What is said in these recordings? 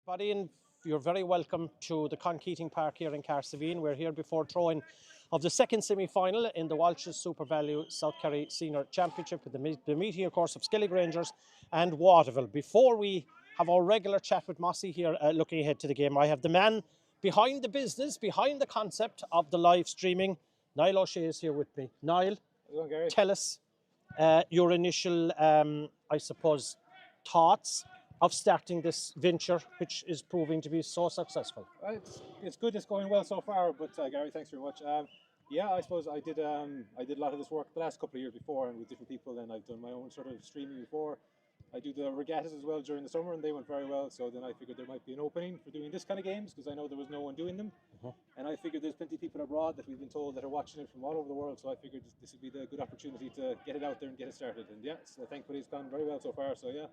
everybody, and you're very welcome to the Conkeating Park here in Carsavine. We're here before throwing of the second semi-final in the Walsh's Super Value South Kerry Senior Championship with the meeting, of course, of Skellig Rangers and Waterville. Before we have our regular chat with Mossy here, looking ahead to the game, I have the man behind the business, behind the concept of the live streaming. Niall O'Shea is here with me. Niall, tell us your initial, I suppose, thoughts of starting this venture, which is proving to be so successful. It's good. It's going well so far. But Gary, thanks very much. Yeah, I suppose I did a lot of this work the last couple of years before, and with different people. And I've done my own sort of streaming before. I do the regattas as well during the summer, and they went very well. So then I figured there might be an opening for doing this kind of games, because I know there was no one doing them. And I figured there's plenty of people abroad that we've been told that are watching it from all over the world. So I figured this would be the good opportunity to get it out there and get it started. And yeah, so thankfully it's gone very well so far. So yeah.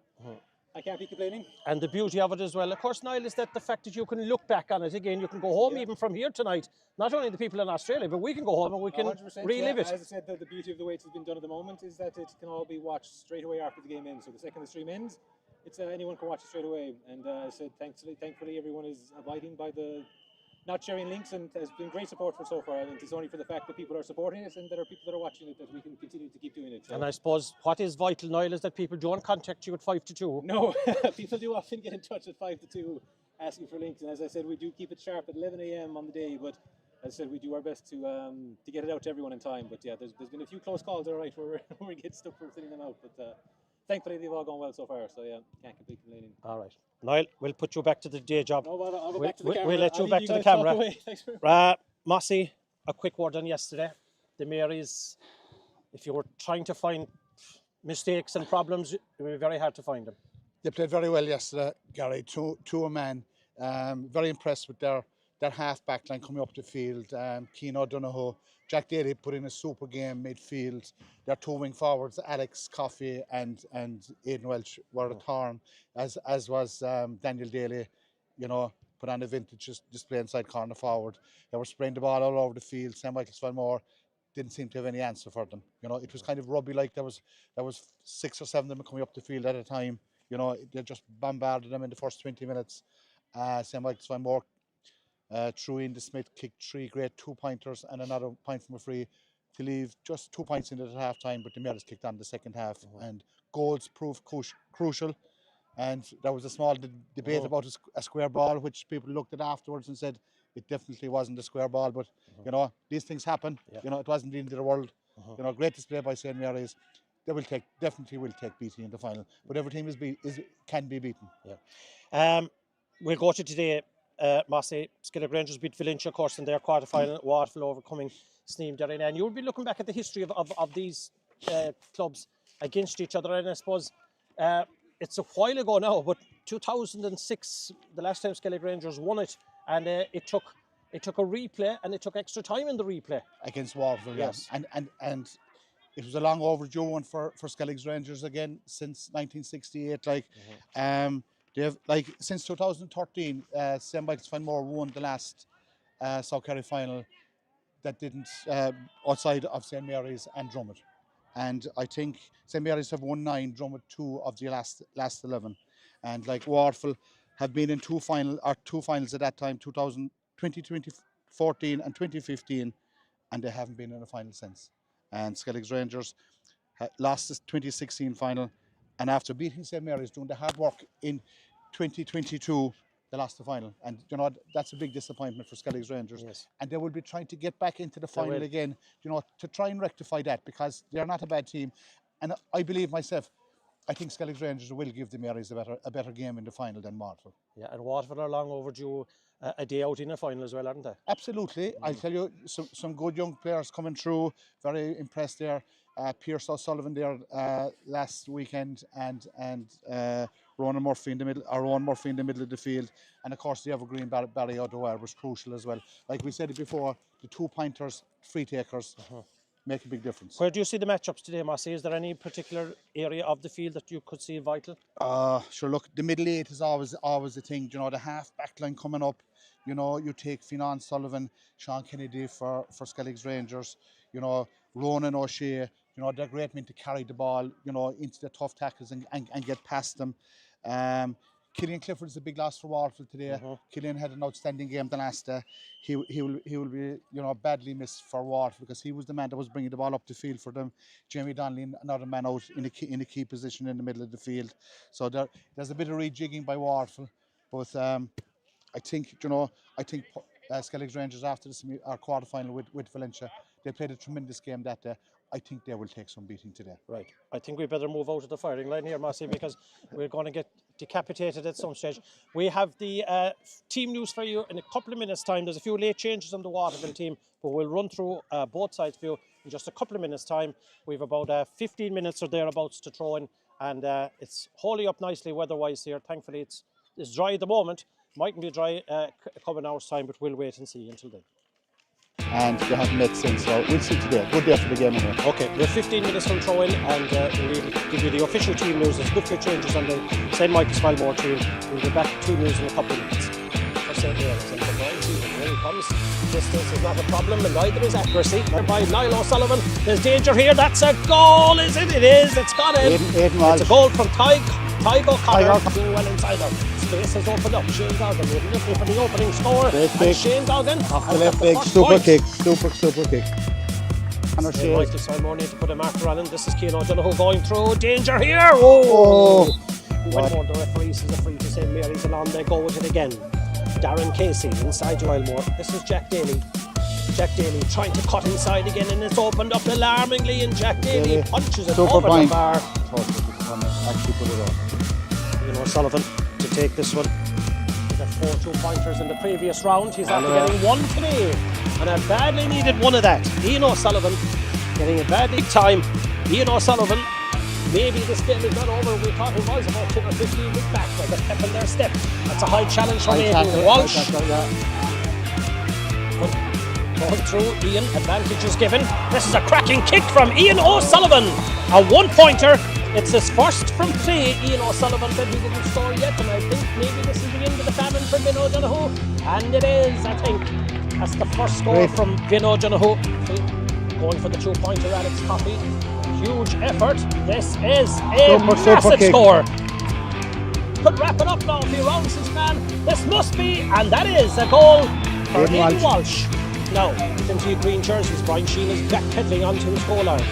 I can't be complaining. And the beauty of it as well, of course, Niall, is that the fact that you can look back on it again. You can go home even from here tonight. Not only the people in Australia, but we can go home and we can relive it. As I said, the beauty of the way it's been done at the moment is that it can all be watched straight away after the game ends. So the second the stream ends, it's anyone can watch it straight away. And I said, thankfully, everyone is abiding by the not sharing links, and has been great support for so far. And it's only for the fact that people are supporting it and there are people that are watching it that we can continue to keep doing it. So. And I suppose what is vital, Niall, is that people don't contact you at 5 to 2. No, people do often get in touch at 5 to 2 asking for links. And as I said, we do keep it sharp at 11 a.m. on the day. But as I said, we do our best to get it out to everyone in time. But yeah, there's been a few close calls, all right, where we get stuck for sending them out. But thankfully, they've all gone well so far. So yeah, can't be complaining. All right. Niall, we'll put you back to the day job. No, I'll go back to the camera. We'll let you back to the camera. Mossy, a quick word on yesterday. The Marys, if you were trying to find mistakes and problems, it would be very hard to find them. They played very well yesterday, Gary, to a man. Very impressed with their half back line coming up the field. Keane O'Donoghue, Jack Daly put in a super game midfield. Their two wing forwards, Alex Coffey and Aidan Welch, were a thorn, as was Daniel Daly, put on a vintage display inside corner forward. They were spraying the ball all over the field. St. Michael's Falmore didn't seem to have any answer for them. It was kind of rugby-like. There was 6 or 7 of them coming up the field at a time. They just bombarded them in the first 20 minutes. St. Michael's Falmore threw in the Smith, kicked 3 great 2-pointers and another point from a free to leave just 2 points in at half time, but the Mariners kicked on the second half, and goals proved crucial. And there was a small debate about a square ball, which people looked at afterwards and said it definitely wasn't a square ball, but these things happen. It wasn't the end of the world. Great display by St. Mary's. They definitely will take beating in the final, but every team can be beaten. We'll go to today. Mossy, Skellig Rangers beat Valentia, of course, in their quarter-final. Waterville overcoming Sneem Derryn. And you'll be looking back at the history of these clubs against each other. And I suppose it's a while ago now, but 2006, the last time Skellig Rangers won it, and it took a replay, and it took extra time in the replay against Waterville. Yes, and it was a long overdue one for Skellig Rangers again since 1968. They've since 2013, St. Michael's Falmore won the last South Kerry final that didn't outside of St. Mary's and Drummond, and I think St. Mary's have won 9, Drummond 2 of the last 11, and Waterville have been in two finals at that time, 2014 and 2015, and they haven't been in a final since. And Skellig Rangers lost the 2016 final. And after beating St. Mary's, doing the hard work in 2022, they lost the final. And, that's a big disappointment for Skellig Rangers. Yes. And they will be trying to get back into the final again, to try and rectify that, because they're not a bad team. And I believe myself, I think Skellig Rangers will give the Marys a better game in the final than Waterville. Yeah, and Waterville are long overdue a day out in a final as well, aren't they? Absolutely. I'll tell you, some good young players coming through. Very impressed there. Pierce O'Sullivan there last weekend, and Ronan Murphy in the middle, or Rowan Murphy in the middle of the field, and of course the evergreen Barry O'Dwyer was crucial as well. Like we said it before, the 2-pointers, free takers make a big difference. Where do you see the matchups today, Mossy? Is there any particular area of the field that you could see vital? Sure. Look, the middle 8 is always a thing. The half back line coming up. You take Finan Sullivan, Sean Kennedy for Skellig Rangers. Ronan O'Shea. They're great men to carry the ball, into the tough tackles and get past them. Killian Clifford's a big loss for Waterville today. Killian had an outstanding game the last day. He will be badly missed for Waterville because he was the man that was bringing the ball up the field for them. Jamie Donnelly, another man out in a key position in the middle of the field. So there's a bit of rejigging by Waterville, but I think Skellig's Rangers after our quarter final with Valencia, they played a tremendous game that day. I think they will take some beating today. Right. I think we better move out of the firing line here, Massey, because we're going to get decapitated at some stage. We have the team news for you in a couple of minutes' time. There's a few late changes on the Waterville team, but we'll run through both sides for you in just a couple of minutes' time. We've about 15 minutes or thereabouts to throw in, and it's holding up nicely weather-wise here. Thankfully, it's dry at the moment. Mightn't be dry a couple of hours' time, but we'll wait and see until then. And they haven't met since, so we'll see today. Good day for the game anyway. Okay, we're 15 minutes from throw-in, and we'll give you the official team news. There's good few changes on the St. Michael's Falmore team. We'll be back to team news in a couple of minutes. For St. Mary's and for Brian Seaman, here he comes. Distance is not a problem, and neither is accuracy. By Niall O'Sullivan. There's danger here. That's a goal, is it? It is. It's got in. It's a goal from Tygo O'Connor. Doing well inside her. Space has opened up. Shane Goggin looking for the opening score. And Shane Goggin off the left leg, super kick. And Michael Simon need to put a marker on him. This is Cian O'Donoghue going through. Danger here. Oh! When more the referee says a free to St. Mary's along, they go with it again. Darren Casey inside Wildmore. This is Jack Daly. Jack Daly trying to cut inside again, and it's opened up alarmingly, and Jack Daly punches it over the bar. Actually put it on. Ian O'Sullivan to take this one. He got 4 2-pointers in the previous round. He's after getting one today, and I badly needed one of that. Ian O'Sullivan getting a badly time. Ian O'Sullivan, maybe this game is not over. We thought it was about 10 or 15 weeks back. There's a pep in their step. That's a high challenge for Aidan Walsh. Going through, Ian, advantage is given. This is a cracking kick from Ian O'Sullivan. A 1-pointer. It's his first from play. Ian O'Sullivan said he didn't score yet, and I think maybe this is the end of the famine for Vin O'Donoghue. And it is, I think. That's the first score from Vin O'Donoghue. Going for the 2-pointer, Alex Coffey. Huge effort. This is a massive score. Could wrap it up now if he rounds his man. This must be, and that is a goal for Aidan Walsh. Now, into your green jerseys, Brian Sheen is backpedaling onto his goal line.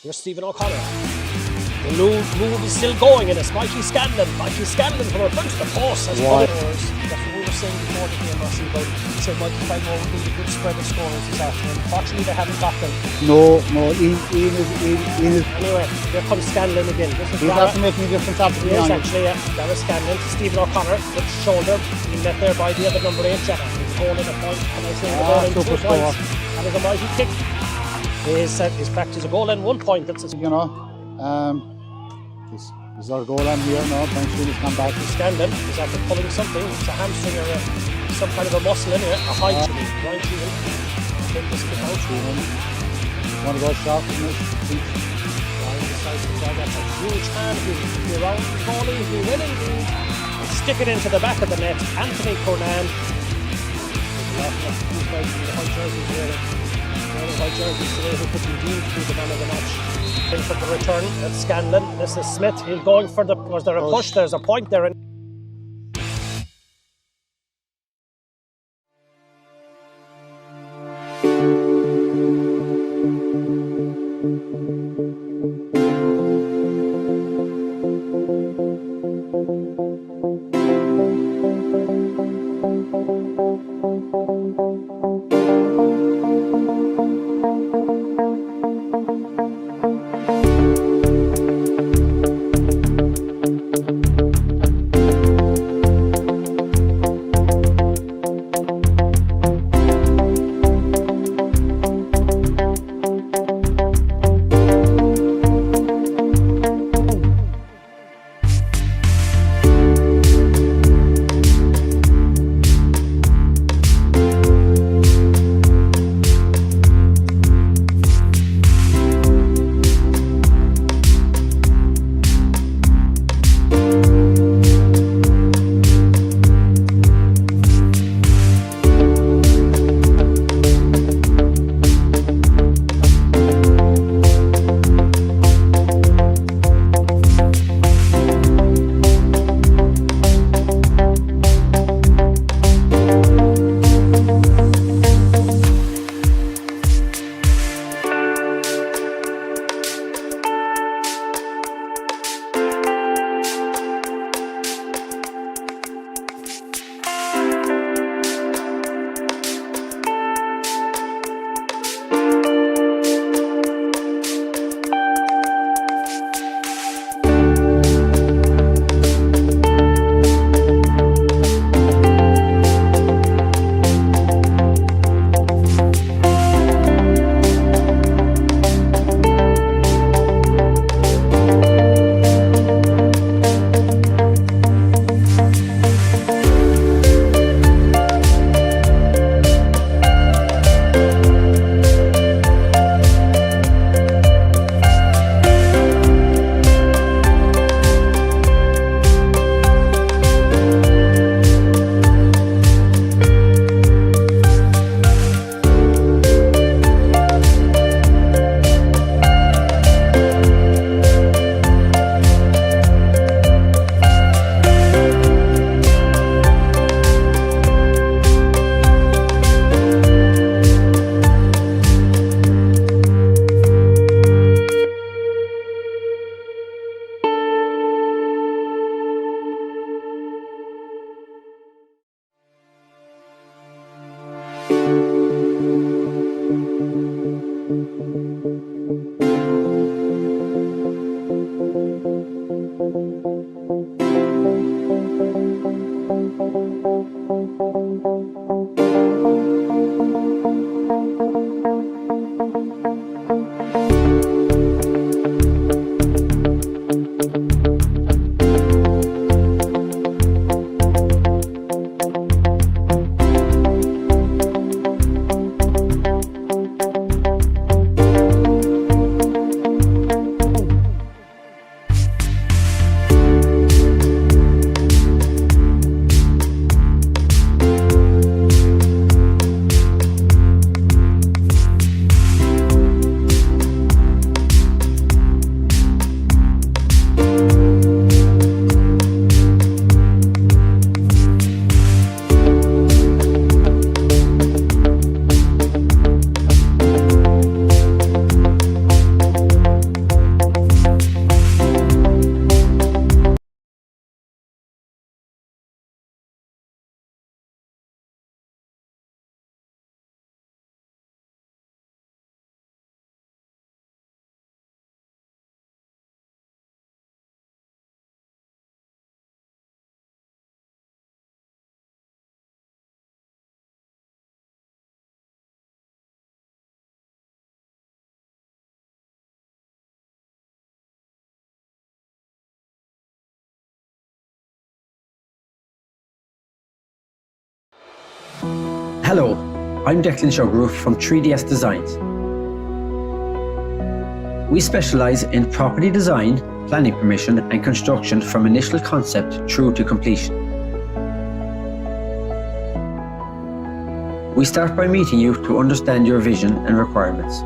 Here's Stephen O'Connor. The move is still going, and it's Mikey Scanlon. Mikey Scanlon from a front to the post. That's what we were saying before the game, Massey, about St. Michael Falmore would need a good spread of scorers this afternoon. Unfortunately, they haven't got them. No, Ian is... Anyway, here comes Scanlon again. He's after making a difference after the game. Yes, actually, yeah. That was Scanlon to Stephen O'Connor with the shoulder. Being met there by the other number 8, Jack. He's goal in a point, and I say the goal in 2 points. That is a mighty kick. He's back to the goal in 1 point. That's his... Is our goal on here now? Brian Sheen has come back. Scanlon is after pulling something. It's a hamstring or some kind of a muscle in here. A high Brian Sheen. Take this kick out. One of those shots, isn't it? Brian decides to try. That's a huge hand. He'll be around the goalie. He'll win indeed. Stick it into the back of the net. Anthony Cornan. There's a lot of these guys in the white jerseys here. The white jerseys today who could indeed be the man of the match. In for the return, that's Scanlon. This is Smith. He's going for the. Was there a push? There's a point there. Hello, I'm Declan Sugaroo from 3DS Designs. We specialise in property design, planning permission and construction from initial concept through to completion. We start by meeting you to understand your vision and requirements.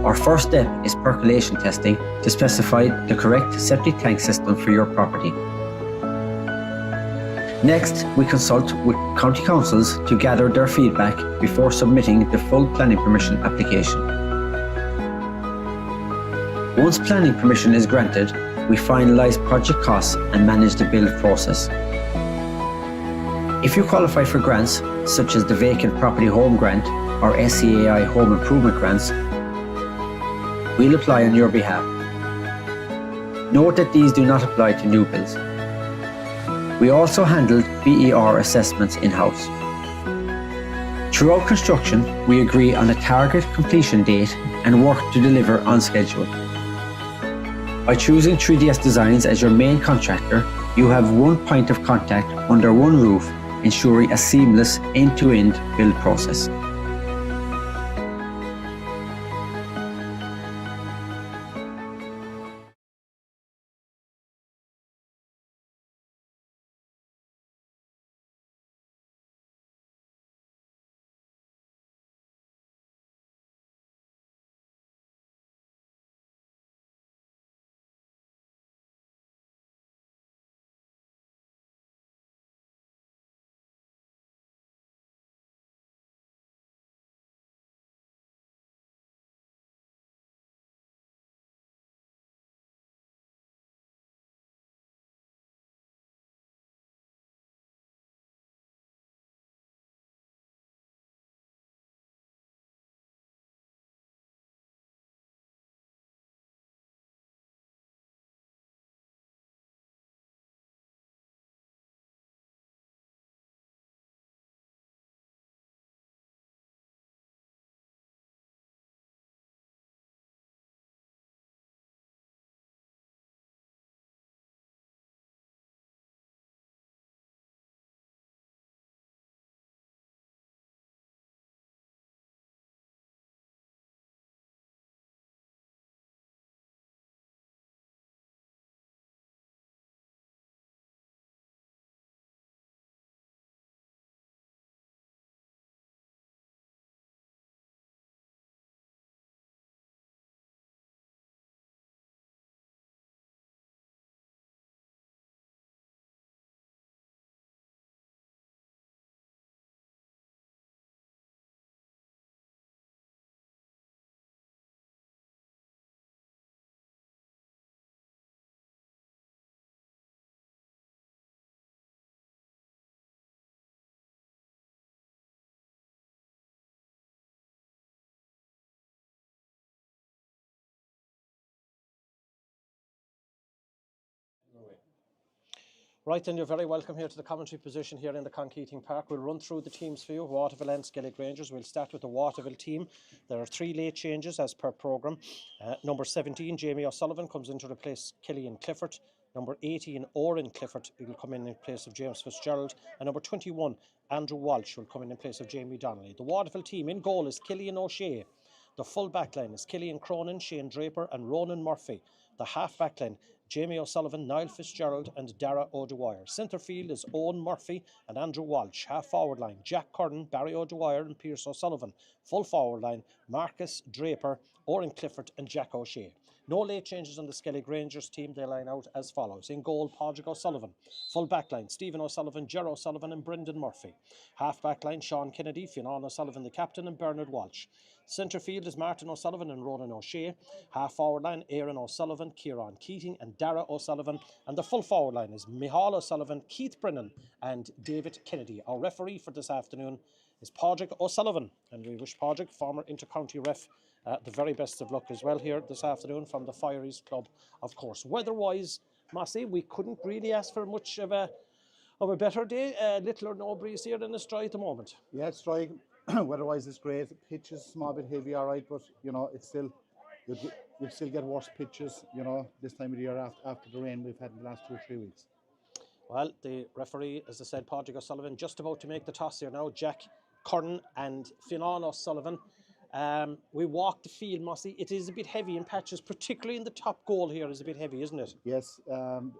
Our first step is percolation testing to specify the correct septic tank system for your property. Next, we consult with county councils to gather their feedback before submitting the full planning permission application. Once planning permission is granted, we finalise project costs and manage the build process. If you qualify for grants, such as the Vacant Property Home Grant or SCAI Home Improvement Grants, we'll apply on your behalf. Note that these do not apply to new builds. We also handle BER assessments in-house. Throughout construction, we agree on a target completion date and work to deliver on schedule. By choosing 3DS Designs as your main contractor, you have one point of contact under one roof, ensuring a seamless end-to-end build process. Right, then you're very welcome here to the commentary position here in the Conkeating Park. We'll run through the teams for you, Waterville and Skellig Rangers. We'll start with the Waterville team. There are 3 late changes as per programme. Number 17, Jamie O'Sullivan, comes in to replace Killian Clifford. Number 18, Oren Clifford, will come in place of James Fitzgerald. And number 21, Andrew Walsh, will come in place of Jamie Donnelly. The Waterville team in goal is Killian O'Shea. The full back line is Killian Cronin, Shane Draper and Ronan Murphy. The half back line, Jamie O'Sullivan, Niall Fitzgerald and Dara O'Dwyer. Centre field is Owen Murphy and Andrew Walsh. Half forward line, Jack Curran, Barry O'Dwyer and Pierce O'Sullivan. Full forward line, Marcus Draper, Oren Clifford and Jack O'Shea. No late changes on the Skellig Rangers team. They line out as follows. In goal, Padraig O'Sullivan. Full back line, Stephen O'Sullivan, Ger O'Sullivan and Brendan Murphy. Half back line, Sean Kennedy, Fionn O'Sullivan the captain and Bernard Walsh. Centre field is Martin O'Sullivan and Ronan O'Shea. Half forward line, Aaron O'Sullivan, Kieran Keating and Dara O'Sullivan. And the full forward line is Micheál O'Sullivan, Keith Brennan and David Kennedy. Our referee for this afternoon is Padraig O'Sullivan. And we wish Padraig, former inter-county ref, the very best of luck as well here this afternoon from the Fireys Club, of course. Weather-wise, Massey, we couldn't really ask for much of a better day. Little or no breeze here and it's dry at the moment. Yeah, it's dry. Weather-wise, it's great. Pitch is a small bit heavy, all right, but you know it's still you'd still get worse pitches. You know, this time of the year after the rain we've had in the last 2 or 3 weeks. Well, the referee, as I said, Padraig O'Sullivan, just about to make the toss here now. Jack Curran and Fionn O'Sullivan. We walk the field, Mossy. It is a bit heavy in patches, particularly in the top goal here is a bit heavy, isn't it? Yes. To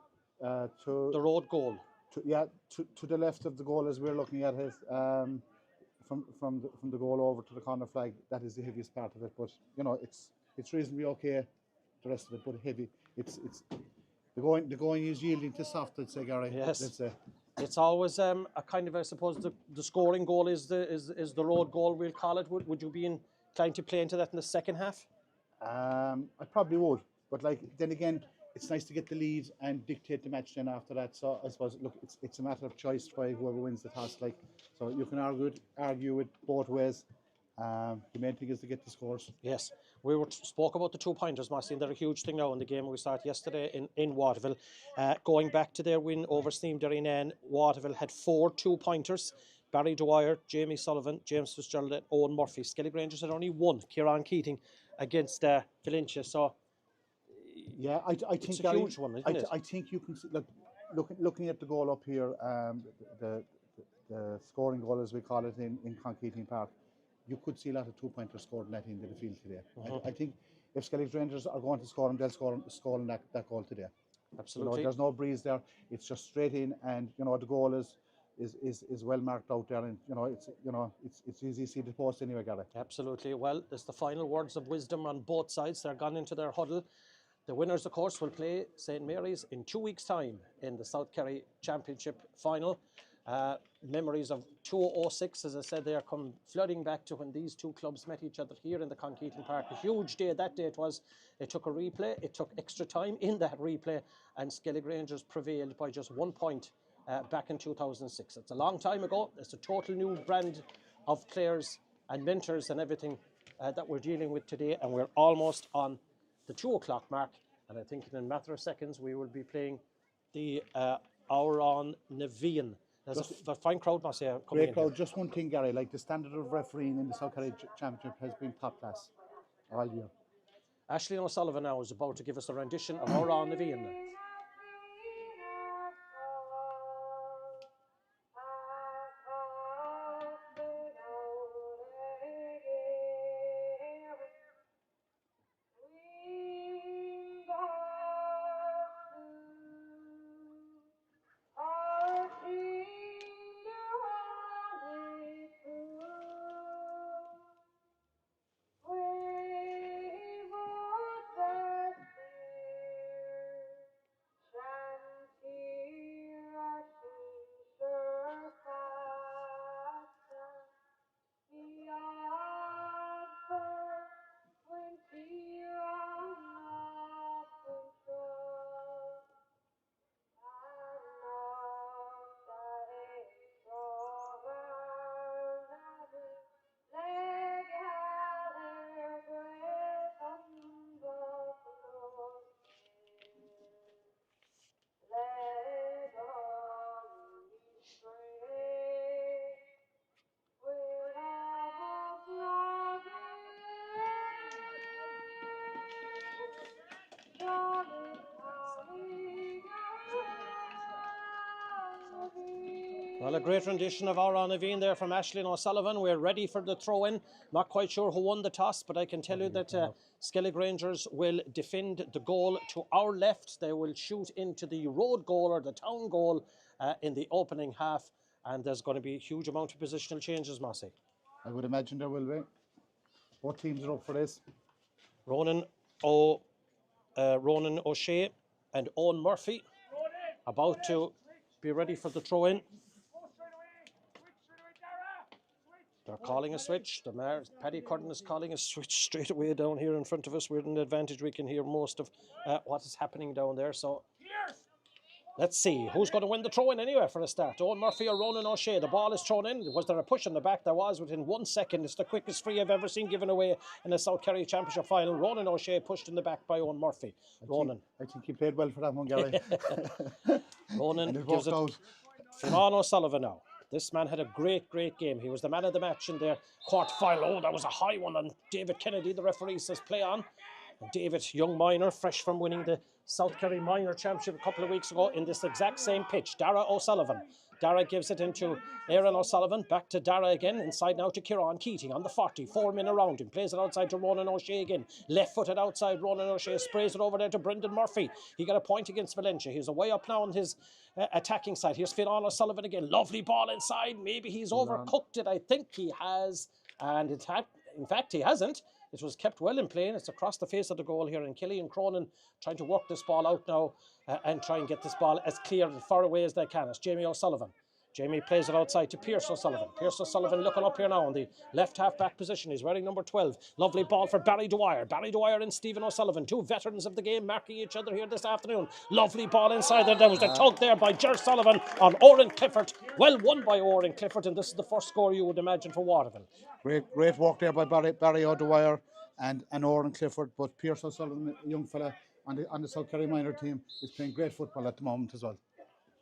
the road goal. To the left of the goal as we're looking at it, from the goal over to the corner flag, that is the heaviest part of it. But you know, it's reasonably okay. The rest of it, but heavy. It's the going is yielding to soft, I'd say, Gary. Yes. Let's say. It's always a kind of, I suppose, the scoring goal is the road goal, we'll call it. Would you be inclined to play into that in the second half? I probably would, but like then again, it's nice to get the lead and dictate the match then after that. So I suppose, look, it's a matter of choice by whoever wins the toss. Like, so you can argue it both ways. The main thing is to get the scores. Yes, we spoke about the 2-pointers, Marcin. They're a huge thing now in the game we started yesterday in Waterville. Going back to their win over Sneem Derrynane, Waterville had 4 2-pointers. Barry Dwyer, Jamie Sullivan, James Fitzgerald and Owen Murphy. Skellig Rangers had only 1, Kieran Keating, against Valencia. So yeah, I think it's a huge one, isn't it? I think you can see, looking at the goal up here, the scoring goal as we call it in Conkeating Park. You could see a lot of 2-pointers scored in that end of the field today. I think if Skellig Rangers are going to score them, they'll score in that goal today. Absolutely. You know, there's no breeze there. It's just straight in, and you know the goal is well marked out there, and it's easy to see the post anyway, Gary. Absolutely. Well, there's the final words of wisdom on both sides. They're gone into their huddle. The winners, of course, will play St. Mary's in 2 weeks' time in the South Kerry Championship final. Memories of 2006, as I said, they are come flooding back to when these two clubs met each other here in the Conkeating Park. A huge day that day it was. It took a replay, it took extra time in that replay, and Skellig Rangers prevailed by just 1 point back in 2006. It's a long time ago. It's a total new brand of players and mentors and everything that we're dealing with today, and we're almost on the 2 o'clock mark, and I think in a matter of seconds we will be playing the Auron Nevian. There's a fine crowd, must say, coming Great in crowd. here. Just one thing, Gary, like the standard of refereeing in the South Kerry Championship has been top class all year. Ashley O'Sullivan now is about to give us a rendition of Auron Nevian. Well, a great rendition of Our Naveen there from Aisling O'Sullivan. We're ready for the throw-in. Not quite sure who won the toss, but I can tell you that Skellig Rangers will defend the goal to our left. They will shoot into the road goal or the town goal in the opening half. And there's going to be a huge amount of positional changes, Mossy. I would imagine there will be. Both teams are up for this. Ronan O'Shea and Owen Murphy about to be ready for the throw-in. They're calling a switch. Paddy Curtin is calling a switch straight away down here in front of us. We're in the advantage. We can hear most of what is happening down there. So let's see who's going to win the throw-in anyway for a start. Owen Murphy or Ronan O'Shea. The ball is thrown in. Was there a push in the back? There was within 1 second. It's the quickest free I've ever seen given away in a South Kerry Championship final. Ronan O'Shea pushed in the back by Owen Murphy. I think he played well for that one, Gary. Ronan gives it Fionn O'Sullivan now. This man had a great game. He was the man of the match in the quarter-final. Oh, that was a high one on David Kennedy. The referee says play on. And David, young minor, fresh from winning the South Kerry Minor Championship a couple of weeks ago in this exact same pitch. Dara O'Sullivan. Dara gives it into Aaron O'Sullivan. Back to Dara again. Inside now to Kieran Keating on the 40. 4 men around him. Plays it outside to Ronan O'Shea again. Left-footed outside. Ronan O'Shea sprays it over there to Brendan Murphy. He got a point against Valencia. He's away up now on his attacking side. Here's Fionn O'Sullivan again. Lovely ball inside. Maybe he's overcooked it. I think he has. And in fact, he hasn't. It was kept well in play, and it's across the face of the goal here. And Killian Cronin trying to work this ball out now and try and get this ball as clear and far away as they can. It's Jamie O'Sullivan. Jamie plays it outside to Pierce O'Sullivan. Pierce O'Sullivan looking up here now in the left half-back position. He's wearing number 12. Lovely ball for Barry Dwyer. Barry Dwyer and Stephen O'Sullivan, two veterans of the game, marking each other here this afternoon. Lovely ball inside there. There was a tug there by Ger Sullivan on Oren Clifford. Well won by Oren Clifford, and this is the first score you would imagine for Waterville. Great work there by Barry O'Dwyer and Oren Clifford. But Pierce O'Sullivan, a young fella on the South Kerry minor team, is playing great football at the moment as well.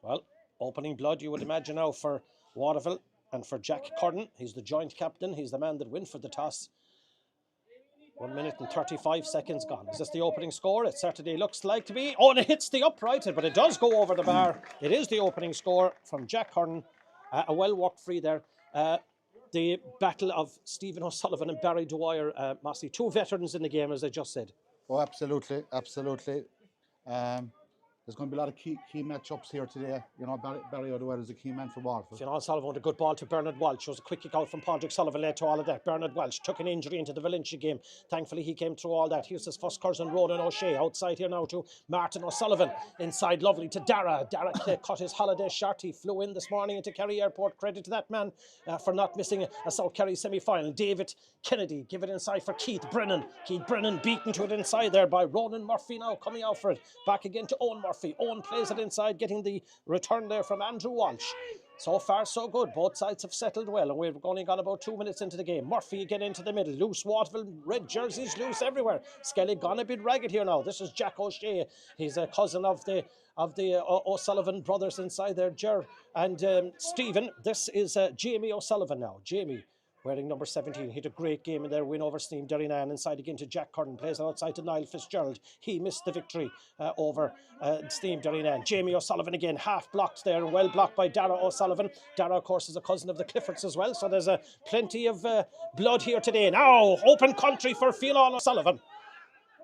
Well, opening blood, you would imagine now for Waterville and for Jack Curtin. He's the joint captain. He's the man that went for the toss. 1 minute and 35 seconds gone. Is this the opening score? It certainly looks like to be. Oh, and it hits the upright, but it does go over the bar. It is the opening score from Jack Curtin. A well-worked free there. The battle of Stephen O'Sullivan and Barry Dwyer, Mossy. Two veterans in the game, as I just said. Oh, absolutely. There's going to be a lot of key matchups here today. You know, Barry O'Dwyer is a key man for Waterville. Fionn Sullivan with a good ball to Bernard Walsh. It was a quick kick out from Padraig Sullivan, led to all of that. Bernard Walsh took an injury into the Valencia game. Thankfully, he came through all that. Here's his first cousin, Ronan O'Shea. Outside here now to Martin O'Sullivan. Inside, lovely to Dara. Dara cut his holiday short. He flew in this morning into Kerry Airport. Credit to that man for not missing a South Kerry semi-final. David Kennedy, give it inside for Keith Brennan. Keith Brennan beaten to it inside there by Ronan Murphy now coming out for it. Back again to Owen Murphy. Owen plays it inside, getting the return there from Andrew Walsh. So far, so good. Both sides have settled well, and we've only gone about 2 minutes into the game. Murphy again into the middle. Loose Waterville, red jerseys loose everywhere. Skellig gone a bit ragged here now. This is Jack O'Shea. He's a cousin of the O'Sullivan brothers inside there, Ger and Stephen. This is Jamie O'Sullivan now. Jamie, wearing number 17. He had a great game in their win over Sneem Derrynane. Inside again to Jack Curtin. Plays it outside to Niall Fitzgerald. He missed the victory over Sneem Derrynane. Jamie O'Sullivan again, half blocked there, well blocked by Dara O'Sullivan. Dara, of course, is a cousin of the Cliffords as well, so there's plenty of blood here today. Now, open country for Fionn O'Sullivan.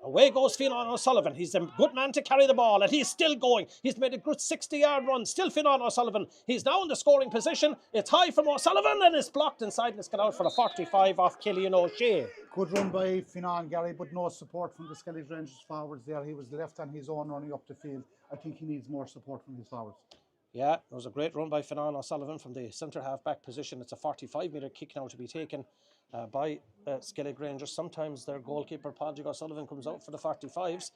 Away goes Fionn O'Sullivan. He's a good man to carry the ball, and he's still going. He's made a good 60-yard run. Still Fionn O'Sullivan. He's now in the scoring position. It's high from O'Sullivan, and it's blocked inside, and it's got out for a 45 off Killian O'Shea. Good run by Fionn, Gary, but no support from the Skellig Rangers forwards there. He was left on his own running up the field. I think he needs more support from his forwards. Yeah, it was a great run by Fionn O'Sullivan from the centre half-back position. It's a 45-metre kick now to be taken by Skellig Rangers. Sometimes their goalkeeper, Padraig O'Sullivan, comes out for the 45s,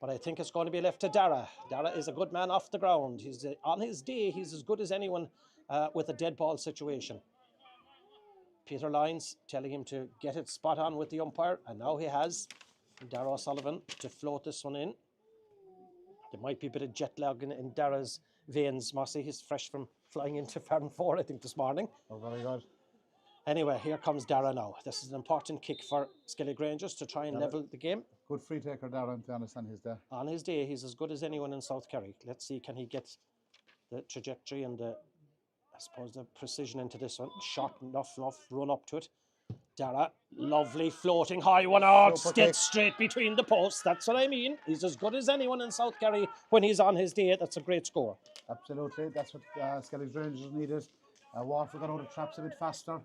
but I think it's going to be left to Dara. Dara is a good man off the ground. He's on his day, he's as good as anyone with a dead ball situation. Peter Lyons telling him to get it spot on with the umpire, and now he has. Dara O'Sullivan to float this one in. There might be a bit of jet lag in Dara's veins, Mossy. He's fresh from flying into Farm 4, I think, this morning. Oh, very good. Anyway, here comes Dara now. This is an important kick for Skellig Rangers to try and level the game. Good free taker, Dara, to understand his day. On his day, he's as good as anyone in South Kerry. Let's see, can he get the trajectory and the suppose the precision into this one. Shot enough run up to it. Dara, lovely floating high one out, dead straight between the posts. That's what I mean. He's as good as anyone in South Kerry when he's on his day. That's a great score. Absolutely, that's what Skellig Rangers needed. Waterville got out of traps a bit faster,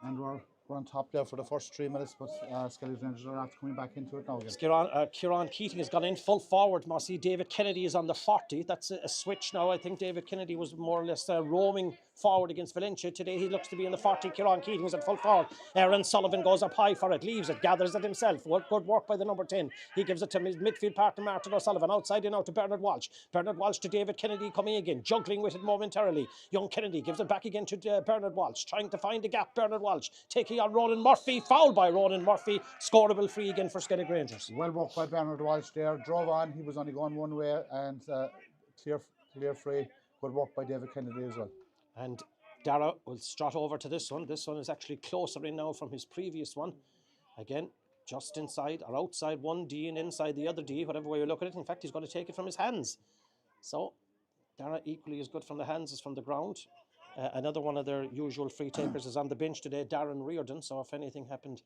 and we're on top there for the first 3 minutes, but Skellig Rangers are after coming back into it now again. Kieran Keating has gone in full forward, Mossy. David Kennedy is on the 40. That's a switch now. I think David Kennedy was more or less roaming forward against Valencia. Today he looks to be in the 40. Kieran Keating was at full forward. Aaron Sullivan goes up high for it, leaves it, gathers it himself. Good work by the number 10. He gives it to his midfield partner Martin O'Sullivan. Outside and out to Bernard Walsh. Bernard Walsh to David Kennedy coming again, juggling with it momentarily. Young Kennedy gives it back again to Bernard Walsh, trying to find a gap. Bernard Walsh taking on Ronan Murphy. Fouled by Ronan Murphy. Scoreable free again for Skellig Rangers. Well worked by Bernard Walsh there. Drove on. He was only going one way, and clear free. Good work by David Kennedy as well. And Dara will strut over to this one. This one is actually closer in now from his previous one. Again, just inside or outside one D and inside the other D, whatever way you look at it. In fact, he's going to take it from his hands. So Dara equally as good from the hands as from the ground. Another one of their usual free takers is on the bench today, Darren Reardon. So if anything happened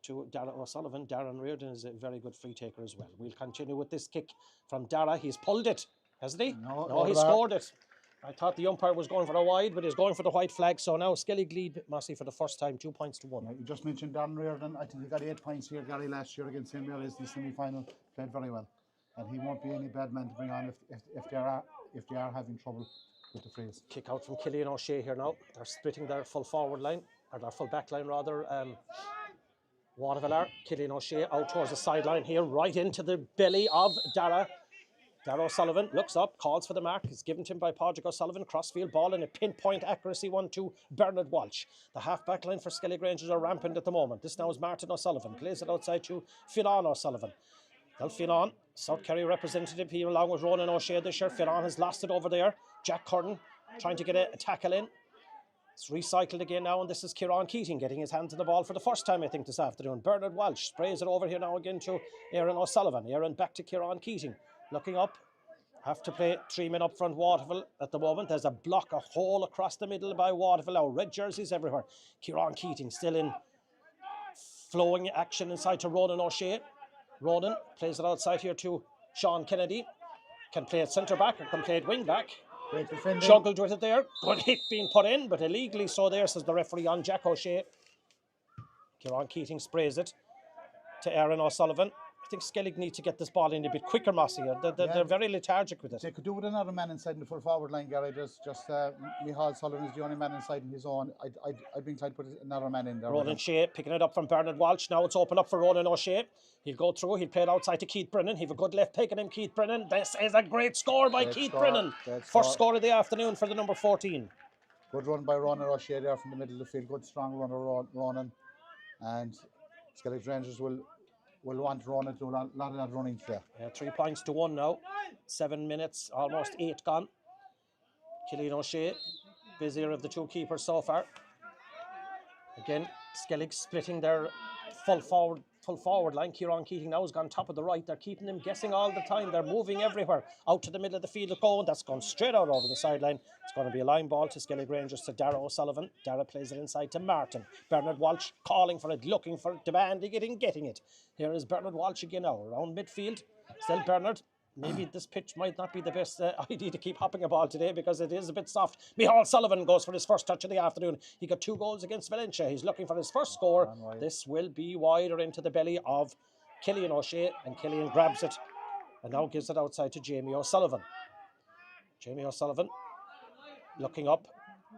to Dara O'Sullivan, Darren Reardon is a very good free taker as well. We'll continue with this kick from Dara. He's pulled it, hasn't he? No, he scored it. I thought the umpire was going for a wide, but he's going for the white flag. So now Skellig lead Mossy for the first time, 2 points to 1. Yeah, you just mentioned Darren Reardon. I think he got 8 points here, Gary, last year against St. Mary's in the semi-final. Played very well, and he won't be any bad man to bring on if they are having trouble with the frees. Kick out from Killian O'Shea here now. They're splitting their full forward line, or their full back line rather. Waterville, Killian O'Shea out towards the sideline here, right into the belly of Dara. Dara O'Sullivan looks up, calls for the mark. It's given to him by Padraig O'Sullivan. Crossfield ball and a pinpoint accuracy one to Bernard Walsh. The half back line for Skellig Rangers are rampant at the moment. This now is Martin O'Sullivan. Plays it outside to Fionn O'Sullivan. Well, Fionn, South Kerry representative here along with Ronan O'Shea this year. Fionn has lost it over there. Jack Curran trying to get a tackle in. It's recycled again now, and this is Kieran Keating getting his hands on the ball for the first time, I think, this afternoon. Bernard Walsh sprays it over here now again to Aaron O'Sullivan. Aaron back to Kieran Keating. Looking up. Have to play 3 men up front Waterville at the moment. There's a block, a hole across the middle by Waterville now. Red jerseys everywhere. Kieran Keating still in flowing action inside to Ronan O'Shea. Ronan plays it outside here to Sean Kennedy. Can play it centre back or can play it wing back. Juggled with it there. Good hit being put in, but illegally so there, says the referee on Jack O'Shea. Kieran Keating sprays it to Aaron O'Sullivan. I think Skellig need to get this ball in a bit quicker, Mossy. They're very lethargic with it. They could do with another man inside in the full forward line, Gary. Just Micheál Sullivan is the only man inside in his own. I'd be inclined to put another man in there. Ronan O'Shea picking it up from Bernard Walsh. Now it's open up for Ronan O'Shea. He'll go through. He'll play it outside to Keith Brennan. He'll have a good left pick at him, Keith Brennan. This is a great score by Keith Brennan. First score of the afternoon for the number 14. Good run by Ronan O'Shea there from the middle of the field. Good strong runner, Ronan. And Skellig Rangers will want Ronan to do a lot of that running today. 3 points to 1 now. 7 minutes, almost 8 gone. Killian O'Shea, busier of the two keepers so far. Again, Skellig splitting their full forward line. Kieran Keating now has gone top of the right. They're keeping them guessing all the time. They're moving everywhere. Out to the middle of the field going. That's gone straight out over the sideline. It's going to be a line ball to Skellig Rangers to Dara O'Sullivan. Dara plays it inside to Martin. Bernard Walsh calling for it, looking for it, demanding it and getting it. Here is Bernard Walsh again now around midfield. Still Bernard. Maybe this pitch might not be the best idea to keep hopping a ball today because it is a bit soft. Micheál Sullivan goes for his first touch of the afternoon. He got 2 goals against Valencia. He's looking for his first score. This will be wider into the belly of Killian O'Shea, and Killian grabs it and now gives it outside to Jamie O'Sullivan. Jamie O'Sullivan looking up.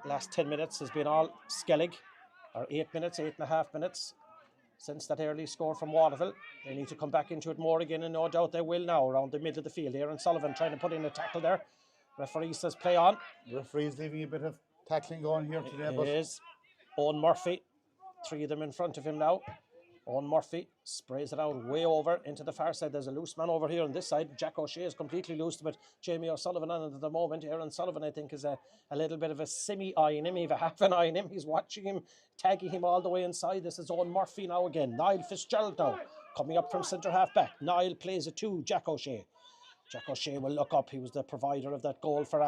Last 10 minutes has been all Skellig, or 8 minutes, 8.5 minutes. Since that early score from Waterville, they need to come back into it more again, and no doubt they will now around the middle of the field. Aaron Sullivan trying to put in a tackle there. Referee says play on. The referee's leaving a bit of tackling going here today. It is. Owen Murphy, 3 of them in front of him now. Owen Murphy sprays it out way over into the far side. There's a loose man over here on this side. Jack O'Shea is completely loose, but Jamie O'Sullivan on it at the moment. Aaron Sullivan, I think, is a little bit of a semi-eye in him, even half an eye in him. He's watching him, tagging him all the way inside. This is Owen Murphy now again. Niall Fitzgerald now, coming up from centre half back. Niall plays it to Jack O'Shea. Jack O'Shea will look up. He was the provider of that goal for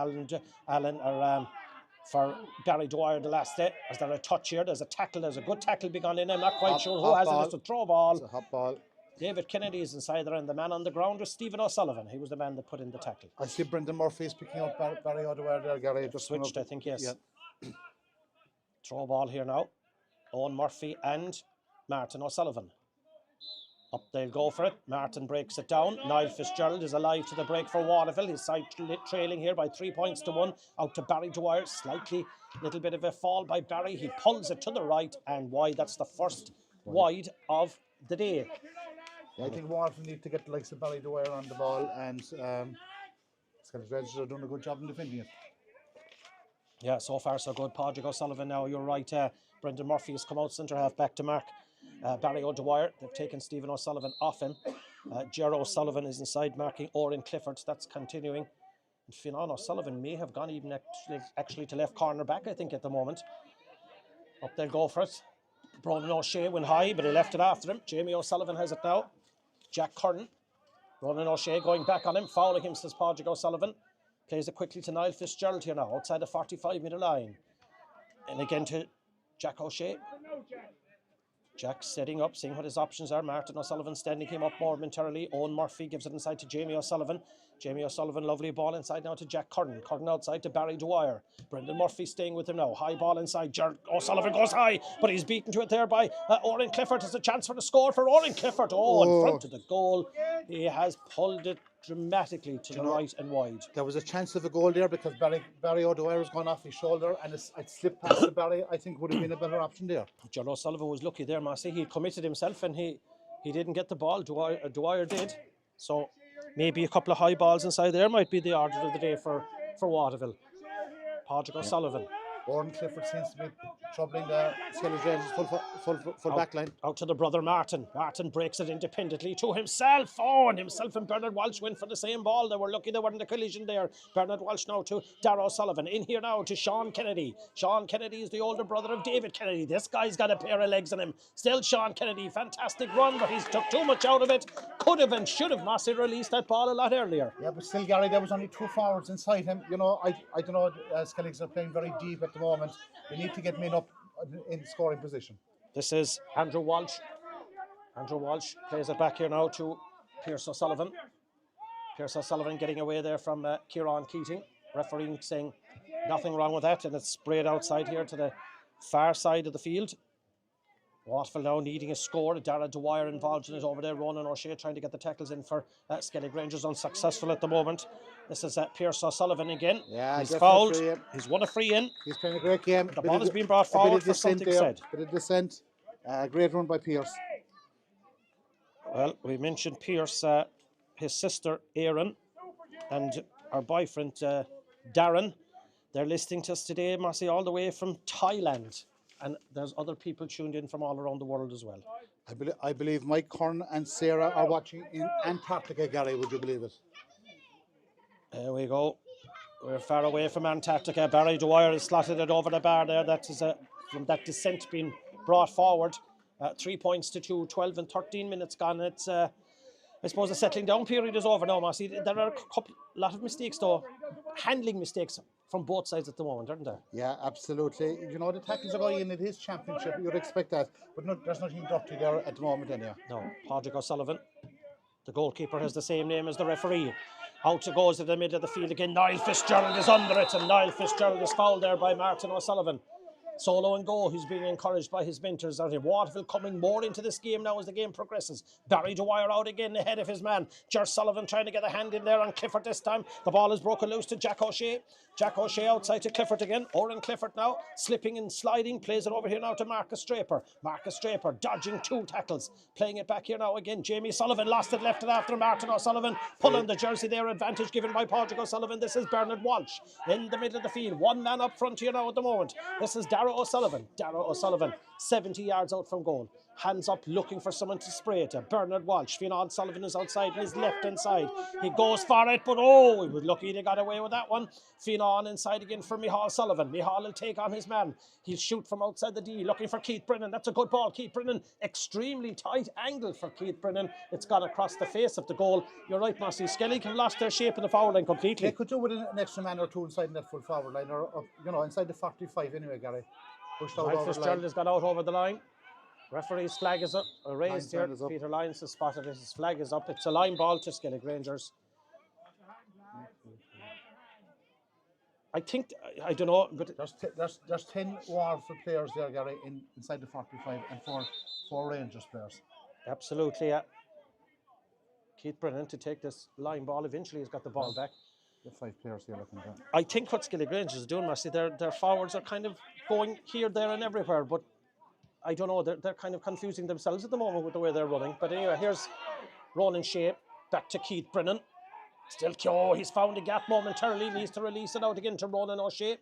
for Barry Dwyer the last day. Is there a touch here? There's a tackle. There's a good tackle being on in. I'm not quite sure who has it. It's a throw ball. It's a hot ball. David Kennedy is inside there, and the man on the ground was Stephen O'Sullivan. He was the man that put in the tackle. I see Brendan Murphy is picking up Barry O'Dwyer there, Gary. Just switched, I think, yes. Yeah. Throw ball here now. Owen Murphy and Martin O'Sullivan. Up they'll go for it. Martin breaks it down. Niall Fitzgerald is alive to the break for Waterville. His side trailing here by 3 points to 1. Out to Barry Dwyer. Slightly, little bit of a fall by Barry. He pulls it to the right and wide. That's the first wide of the day. Yeah, I think Waterville need to get the likes of Barry Dwyer on the ball, and Skellig Rangers are doing a good job in defending it. Yeah, so far so good. Padraig O'Sullivan now, you're right. Brendan Murphy has come out centre half back to mark Barry O'Dwyer. They've taken Stephen O'Sullivan off him. Gerard O'Sullivan is inside marking Oren Clifford. That's continuing. And Fionnán O'Sullivan may have gone even actually to left corner back, I think, at the moment. Up they'll go for it. Bronwyn O'Shea went high, but he left it after him. Jamie O'Sullivan has it now. Jack Curran. Bronwyn O'Shea going back on him. Fouling him, says Padraig O'Sullivan. Plays it quickly to Niall Fitzgerald here now, outside the 45-metre line. And again to Jack O'Shea. Jack setting up, seeing what his options are. Martin O'Sullivan standing him up momentarily. Owen Murphy gives it inside to Jamie O'Sullivan. Jamie O'Sullivan, lovely ball inside now to Jack Curran. Curran outside to Barry Dwyer. Brendan Murphy staying with him now. High ball inside. Gerard O'Sullivan goes high, but he's beaten to it there by Oren Clifford. There's a chance for the score for Oren Clifford. In front of the goal. He has pulled it dramatically to the right and wide. There was a chance of a goal there because Barry O'Dwyer was going off his shoulder and it slipped past the Barry. I think would have been a better option there. Gerard O'Sullivan was lucky there, Massey. He committed himself and he didn't get the ball. Dwyer did. So maybe a couple of high balls inside there might be the order of the day for Waterville. Padraig O'Sullivan. Oren Clifford seems to be troubling the Skellig Rangers full back line. Out to the brother Martin. Martin breaks it independently to himself. And himself and Bernard Walsh went for the same ball. They were lucky they weren't in the collision there. Bernard Walsh now to Darragh O'Sullivan. In here now to Sean Kennedy. Sean Kennedy is the older brother of David Kennedy. This guy's got a pair of legs in him. Still Sean Kennedy. Fantastic run, but he's took too much out of it. Could have and should have Massey released that ball a lot earlier. Yeah, but still, Gary, there was only 2 forwards inside him. You know, I don't know, Skelligs are playing very deep at the moment. They need to get men up in scoring position. This is Andrew Walsh. Andrew Walsh plays it back here now to Pierce O'Sullivan. Pierce O'Sullivan getting away there from Kieran Keating. Refereeing saying nothing wrong with that, and it's sprayed outside here to the far side of the field. Waterville now needing a score. Darragh Dwyer involved in it over there. Ronan O'Shea trying to get the tackles in for Skellig Rangers, unsuccessful at the moment. This is Pierce O'Sullivan again. Yeah, he's fouled. He's won a free in. He's playing a great game. The ball has been brought forward for something said. Bit of descent. Great run by Pierce. Well, we mentioned Pierce, his sister Erin, and our boyfriend Darren. They're listening to us today, Massey, all the way from Thailand. And there's other people tuned in from all around the world as well. I believe Mike Kern and Sarah are watching in Antarctica, Gary. Would you believe it? There we go. We're far away from Antarctica. Barry Dwyer has slotted it over the bar there. That is from that descent being brought forward. 3 points to 2, 12 and 13 minutes gone. It's I suppose the settling down period is over now, Massey. There are a lot of mistakes though, handling mistakes from both sides at the moment, aren't there? Yeah, absolutely. You know, the tackles are going in at his championship. You'd expect that, but there's nothing dirty there at the moment, anyhow. No, Padraig O'Sullivan. The goalkeeper has the same name as the referee. Out it goes to the middle of the field again. Niall Fitzgerald is under it, and Niall Fitzgerald is fouled there by Martin O'Sullivan. Solo and go, he's being encouraged by his mentors out here. Waterville coming more into this game now as the game progresses. Barry Dwyer out again ahead of his man. Ger Sullivan trying to get a hand in there on Clifford this time. The ball is broken loose to Jack O'Shea. Jack O'Shea outside to Clifford again. Oren Clifford now slipping and sliding. Plays it over here now to Marcus Draper. Marcus Draper dodging 2 tackles. Playing it back here now again. Jamie Sullivan lost it, left it after Martin O'Sullivan. Pulling the jersey there. Advantage given by Padraig O'Sullivan. This is Bernard Walsh in the middle of the field. 1 man up front here now at the moment. This is Darragh O'Sullivan. Darragh O'Sullivan 70 yards out from goal. Hands up, looking for someone to spray it. Bernard Walsh. Fionn Sullivan is outside on his left-hand side. He goes for it, but oh, he was lucky they got away with that one. Fionn inside again for Micheál Sullivan. Micheál will take on his man. He'll shoot from outside the D, looking for Keith Brennan. That's a good ball. Keith Brennan, extremely tight angle for Keith Brennan. It's gone across the face of the goal. You're right, Mossy. Skellig have lost their shape in the foul line completely. They could do with an extra man or two inside that full forward line, or you know, inside the 45 anyway, Gary. Pushed out over the line. Fitzgerald has got out over the line. Referee's flag is up, raised here. Is up. Peter Lyons has spotted it. His flag is up. It's a line ball to Skellig Rangers. I think, I don't know, but There's 10 Waterville players there, Gary, inside the 45, and four Rangers players. Absolutely, yeah. Keith Brennan to take this line ball. Eventually, he's got the ball back. The 5 players here looking down. I think what Skellig Rangers is doing, Marcy, their forwards are kind of going here, there, and everywhere, but I don't know, they're kind of confusing themselves at the moment with the way they're running. But anyway, here's Ronan Shea, back to Keith Brennan. Still Kyo, he's found a gap momentarily, needs to release it out again to Ronan O'Shea.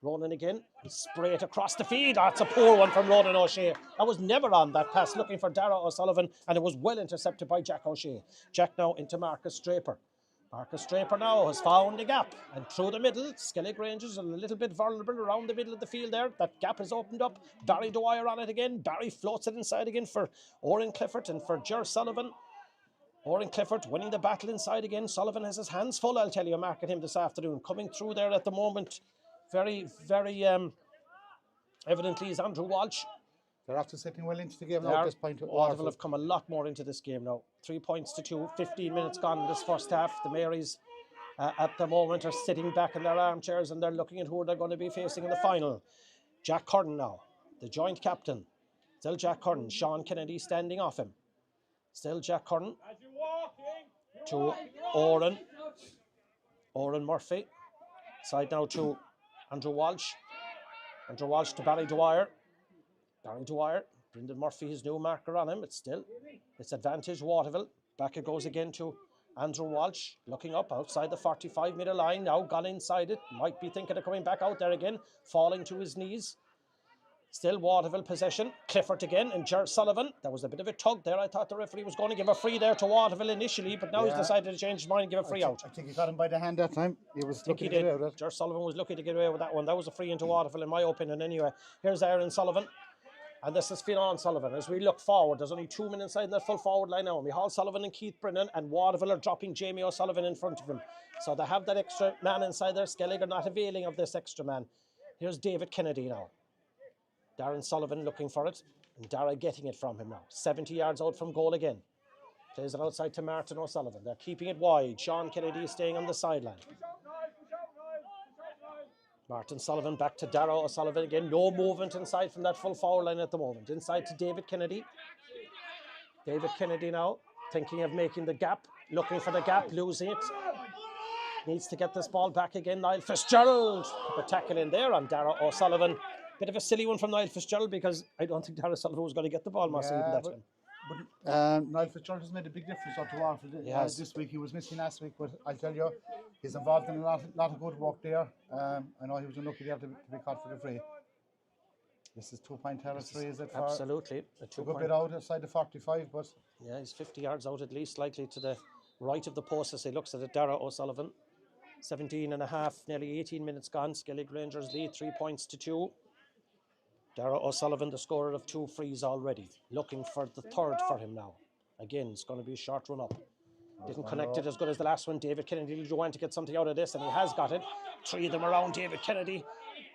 Ronan again, spray it across the field. That's a poor one from Ronan O'Shea. I was never on that pass, looking for Dara O'Sullivan, and it was well intercepted by Jack O'Shea. Jack now into Marcus Draper. Marcus Draper now has found a gap, and through the middle, Skellig Rangers are a little bit vulnerable around the middle of the field there. That gap has opened up. Barry Dwyer on it again. Barry floats it inside again for Oren Clifford and for Ger Sullivan. Oren Clifford winning the battle inside again. Sullivan has his hands full, I'll tell you, marking him this afternoon. Coming through there at the moment, very evidently is Andrew Walsh. They're after sitting well into the game now at this point. Waterville have come a lot more into this game now. 3 points to 2, 15 minutes gone in this first half. The Marys at the moment are sitting back in their armchairs and they're looking at who they're going to be facing in the final. Jack Curran now, the joint captain. Still Jack Curran. Sean Kennedy standing off him. Still Jack Curran to Oren Murphy. Side now to Andrew Walsh. Andrew Walsh to Barry Dwyer. Barry Dwyer, Brendan Murphy, his new marker on him. It's advantage Waterville. Back it goes again to Andrew Walsh, looking up outside the 45-metre line. Now gone inside it. Might be thinking of coming back out there again. Falling to his knees. Still Waterville possession. Clifford again and Ger Sullivan. There was a bit of a tug there. I thought the referee was going to give a free there to Waterville initially, but now he's decided to change his mind and give a free out. I think he got him by the hand that time. He was lucky to get away with it. Ger Sullivan was lucky to get away with that one. That was a free into Waterville in my opinion anyway. Here's Aaron Sullivan. And this is Fionn Sullivan. As we look forward, there's only 2 men inside in that full forward line now. Micheál Sullivan and Keith Brennan, and Waterville are dropping Jamie O'Sullivan in front of him. So they have that extra man inside there. Skellig are not availing of this extra man. Here's David Kennedy now. Darren Sullivan looking for it, and Dara getting it from him now. 70 yards out from goal again. Plays it outside to Martin O'Sullivan. They're keeping it wide. Sean Kennedy is staying on the sideline. Martin Sullivan back to Dara O'Sullivan again. No movement inside from that full forward line at the moment. Inside to David Kennedy. David Kennedy now thinking of making the gap. Looking for the gap, losing it. Needs to get this ball back again. Niall Fitzgerald. The tackle in there on Dara O'Sullivan. Bit of a silly one from Niall Fitzgerald because I don't think Dara Sullivan was going to get the ball even that time. But Niall Fitzgerald has made a big difference out to Waterville this week. He was missing last week, but I tell you, he's involved in a lot of good work there. I know he was unlucky there to be caught for the free. This is 2-point territory, is it? Absolutely. A good bit out outside the 45, but... Yeah, he's 50 yards out at least, likely to the right of the post as he looks at it. Dara O'Sullivan, 17 and a half, nearly 18 minutes gone. Skellig Rangers lead 3 points to 2. Dara O'Sullivan, the scorer of 2 frees already. Looking for the third for him now. Again, it's going to be a short run up. Didn't connect it as good as the last one. David Kennedy want to get something out of this, and he has got it. 3 of them around David Kennedy.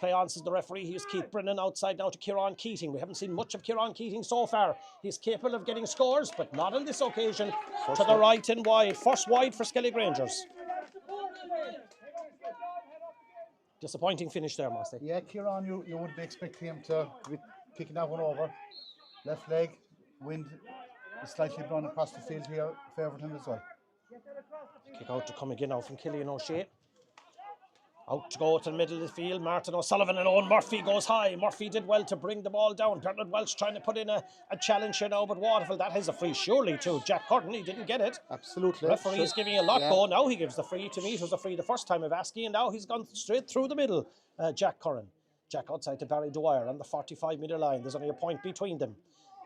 Play on, says the referee. Here's Keith Brennan outside now to Kieran Keating. We haven't seen much of Kieran Keating so far. He's capable of getting scores, but not on this occasion. To the right and wide. First wide for Skellig Rangers. Disappointing finish there, Mossy. Yeah, Kieran, you would be expecting him to be kicking that one over. Left leg, wind is slightly blown across the field here, favoured him as well. Kick out to come again now from Killian O'Shea. Out to go to the middle of the field. Martin O'Sullivan and Owen Murphy goes high. Murphy did well to bring the ball down. Bernard Welch trying to put in a challenge here now, but Waterville, that has a free surely to Jack Curran. He didn't get it. Absolutely. Referee is giving a lot go. Now he gives the free to me. It was a free the first time of asking, and now he's gone straight through the middle. Jack Curran. Jack outside to Barry Dwyer on the 45-metre line. There's only a point between them.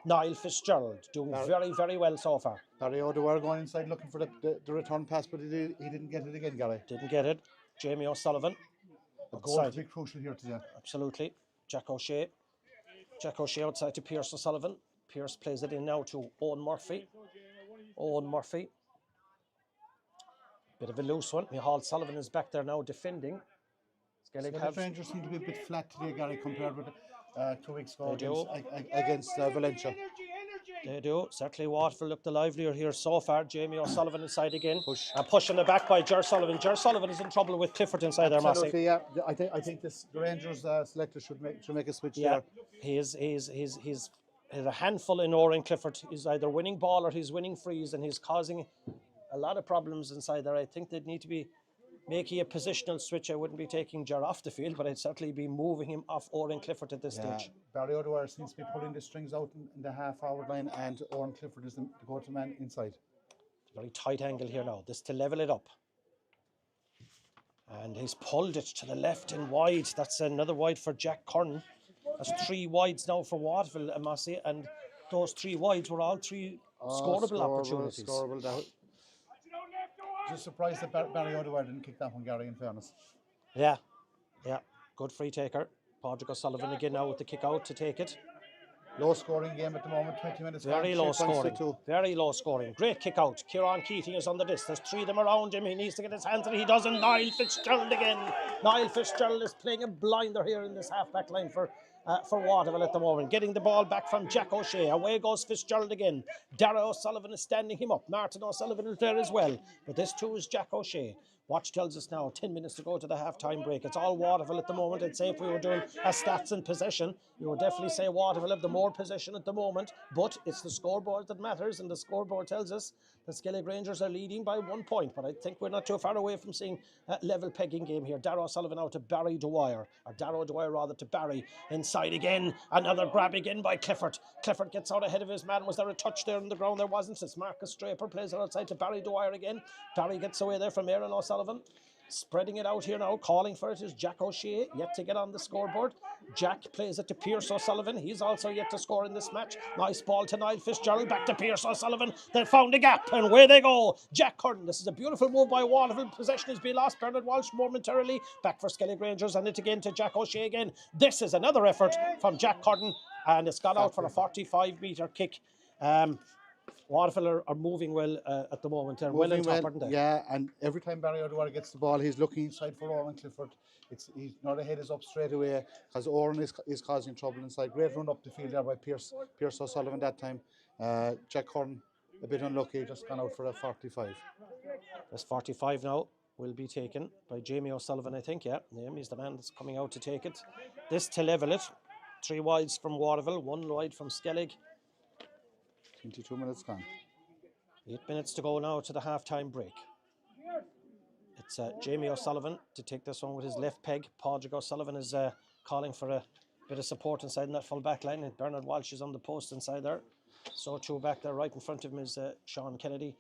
Niall Fitzgerald doing very, very well so far. Barry O'Dwyer going inside looking for the return pass, but he didn't get it again, Gary. Didn't get it. Jamie O'Sullivan. A goal to be crucial here today. Absolutely. Jack O'Shea. Jack O'Shea outside to Pierce O'Sullivan. Pierce plays it in now to Owen Murphy. Owen Murphy. Bit of a loose one. Micheál Sullivan is back there now defending. Skellig Rangers seem to be a bit flat today, Gary, compared with 2 weeks ago against Valencia. They do. Certainly Waterville look the livelier here so far. Jamie O'Sullivan inside again. Pushing it back by Ger Sullivan. Ger Sullivan is in trouble with Clifford inside there, Massey. Absolutely, yeah. I think the Rangers selector should make a switch there. He's a handful in Oren Clifford. He's either winning ball or he's winning frees, and he's causing a lot of problems inside there. I think they'd need to be making a positional switch. I wouldn't be taking Ger off the field, but I'd certainly be moving him off Oren Clifford at this stage. Barry O'Dwyer seems to be pulling the strings out in the half-forward line, and Oren Clifford is the go-to man inside. Very tight angle here now. This to level it up. And he's pulled it to the left and wide. That's another wide for Jack Curran. That's 3 wides now for Waterville, Massey, and those 3 wides were all 3 scoreable opportunities. Just surprised that Barry O'Dwyer didn't kick that one, Gary, in fairness. Yeah. Good free taker. Padraig O'Sullivan again now with the kick out to take it. Low scoring game at the moment, 20 minutes. Very low scoring. Very low scoring. Great kick out. Kieran Keating is on the disc. There's 3 of them around him. He needs to get his hands on it. He doesn't. Niall Fitzgerald again. Niall Fitzgerald is playing a blinder here in this half-back line for Waterville at the moment. Getting the ball back from Jack O'Shea. Away goes Fitzgerald again. Dara O'Sullivan is standing him up. Martin O'Sullivan is there as well. But this too is Jack O'Shea. Watch tells us now 10 minutes to go to the half-time break. It's all Waterville at the moment. I'd say if we were doing a stats and possession, you would definitely say Waterville have the more possession at the moment. But it's the scoreboard that matters, and the scoreboard tells us the Skellig Rangers are leading by 1 point. But I think we're not too far away from seeing a level pegging game here. Darragh O'Sullivan out to Barry Dwyer, or Darragh Dwyer rather to Barry. Inside again, another grab again by Clifford. Clifford gets out ahead of his man. Was there a touch there on the ground? There wasn't. It's Marcus Draper plays it outside to Barry Dwyer again. Barry gets away there from Aaron O'Sullivan. Spreading it out here now, calling for it is Jack O'Shea, yet to get on the scoreboard. Jack plays it to Pierce O'Sullivan. He's also yet to score in this match. Nice ball to Niall Fitzgerald, back to Pierce O'Sullivan. They found a gap, and away they go. Jack Curran. This is a beautiful move by Waterville. Possession has been lost. Bernard Walsh momentarily. Back for Skellig Rangers, and it again to Jack O'Shea again. This is another effort from Jack Curran, and it's gone out for a 45-metre kick. Waterville are moving well at the moment. They're well on top, aren't they? Yeah, and every time Barry O'Dwyer gets the ball, he's looking inside for Oren Clifford. He's not the head is up straight away because Oren is causing trouble inside. Great run up the field there by Pierce O'Sullivan that time. Jack Curran a bit unlucky, just gone out for a 45. This 45 now will be taken by Jamie O'Sullivan, I think. Yeah, he's the man that's coming out to take it. This to level it. 3 wides from Waterville, 1 wide from Skellig. 22 minutes gone. 8 minutes to go now to the half-time break. It's Jamie O'Sullivan to take this one with his left peg. Padraig O'Sullivan is calling for a bit of support inside in that full back line. And Bernard Walsh is on the post inside there. So too back there right in front of him is Sean Kennedy.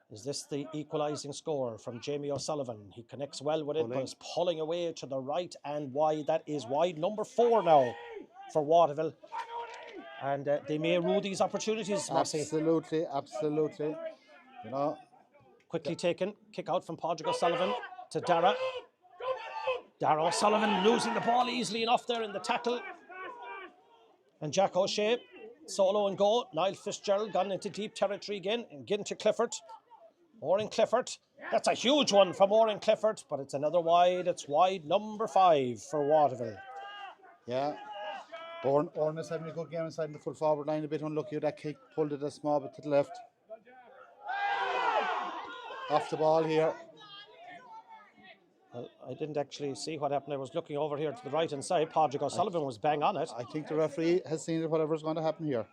Is this the equalising score from Jamie O'Sullivan? He connects well with it, but is pulling away to the right and wide. That is wide number 4 now for Waterville. And they may rue these opportunities, Massey. Absolutely. You know, quickly taken, kick out from Padraig O'Sullivan to Darragh. Darragh O'Sullivan losing the ball easily enough there in the tackle. And Jack O'Shea, solo and go. Niall Fitzgerald gone into deep territory again to Clifford. Oren Clifford. That's a huge one from Oren Clifford, but it's another wide. It's wide number 5 for Waterville. Yeah. Oren is having a good game inside the full forward line. A bit unlucky with that kick. Pulled it a small bit to the left. Off the ball here. Well, I didn't actually see what happened. I was looking over here to the right hand side. Padraig O'Sullivan was bang on it. I think the referee has seen it, whatever's going to happen here.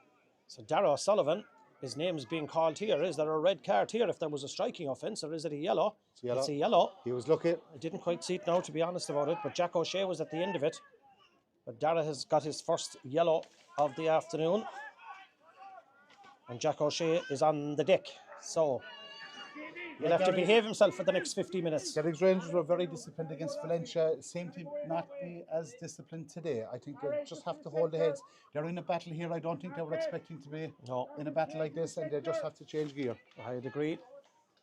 So Darragh O'Sullivan, his name is being called here. Is there a red card here if there was a striking offence, or is it a yellow? It's a yellow. He was lucky. I didn't quite see it now, to be honest about it, but Jack O'Shea was at the end of it. But Darragh has got his first yellow of the afternoon. And Jack O'Shea is on the deck. So He'll have to behave himself for the next 50 minutes. Skellig's Rangers were very disciplined against Valencia. Seem to not be as disciplined today. I think they just have to hold their heads. They're in a battle here. I don't think they were expecting to be in a battle like this, and they just have to change gear. I'd agree.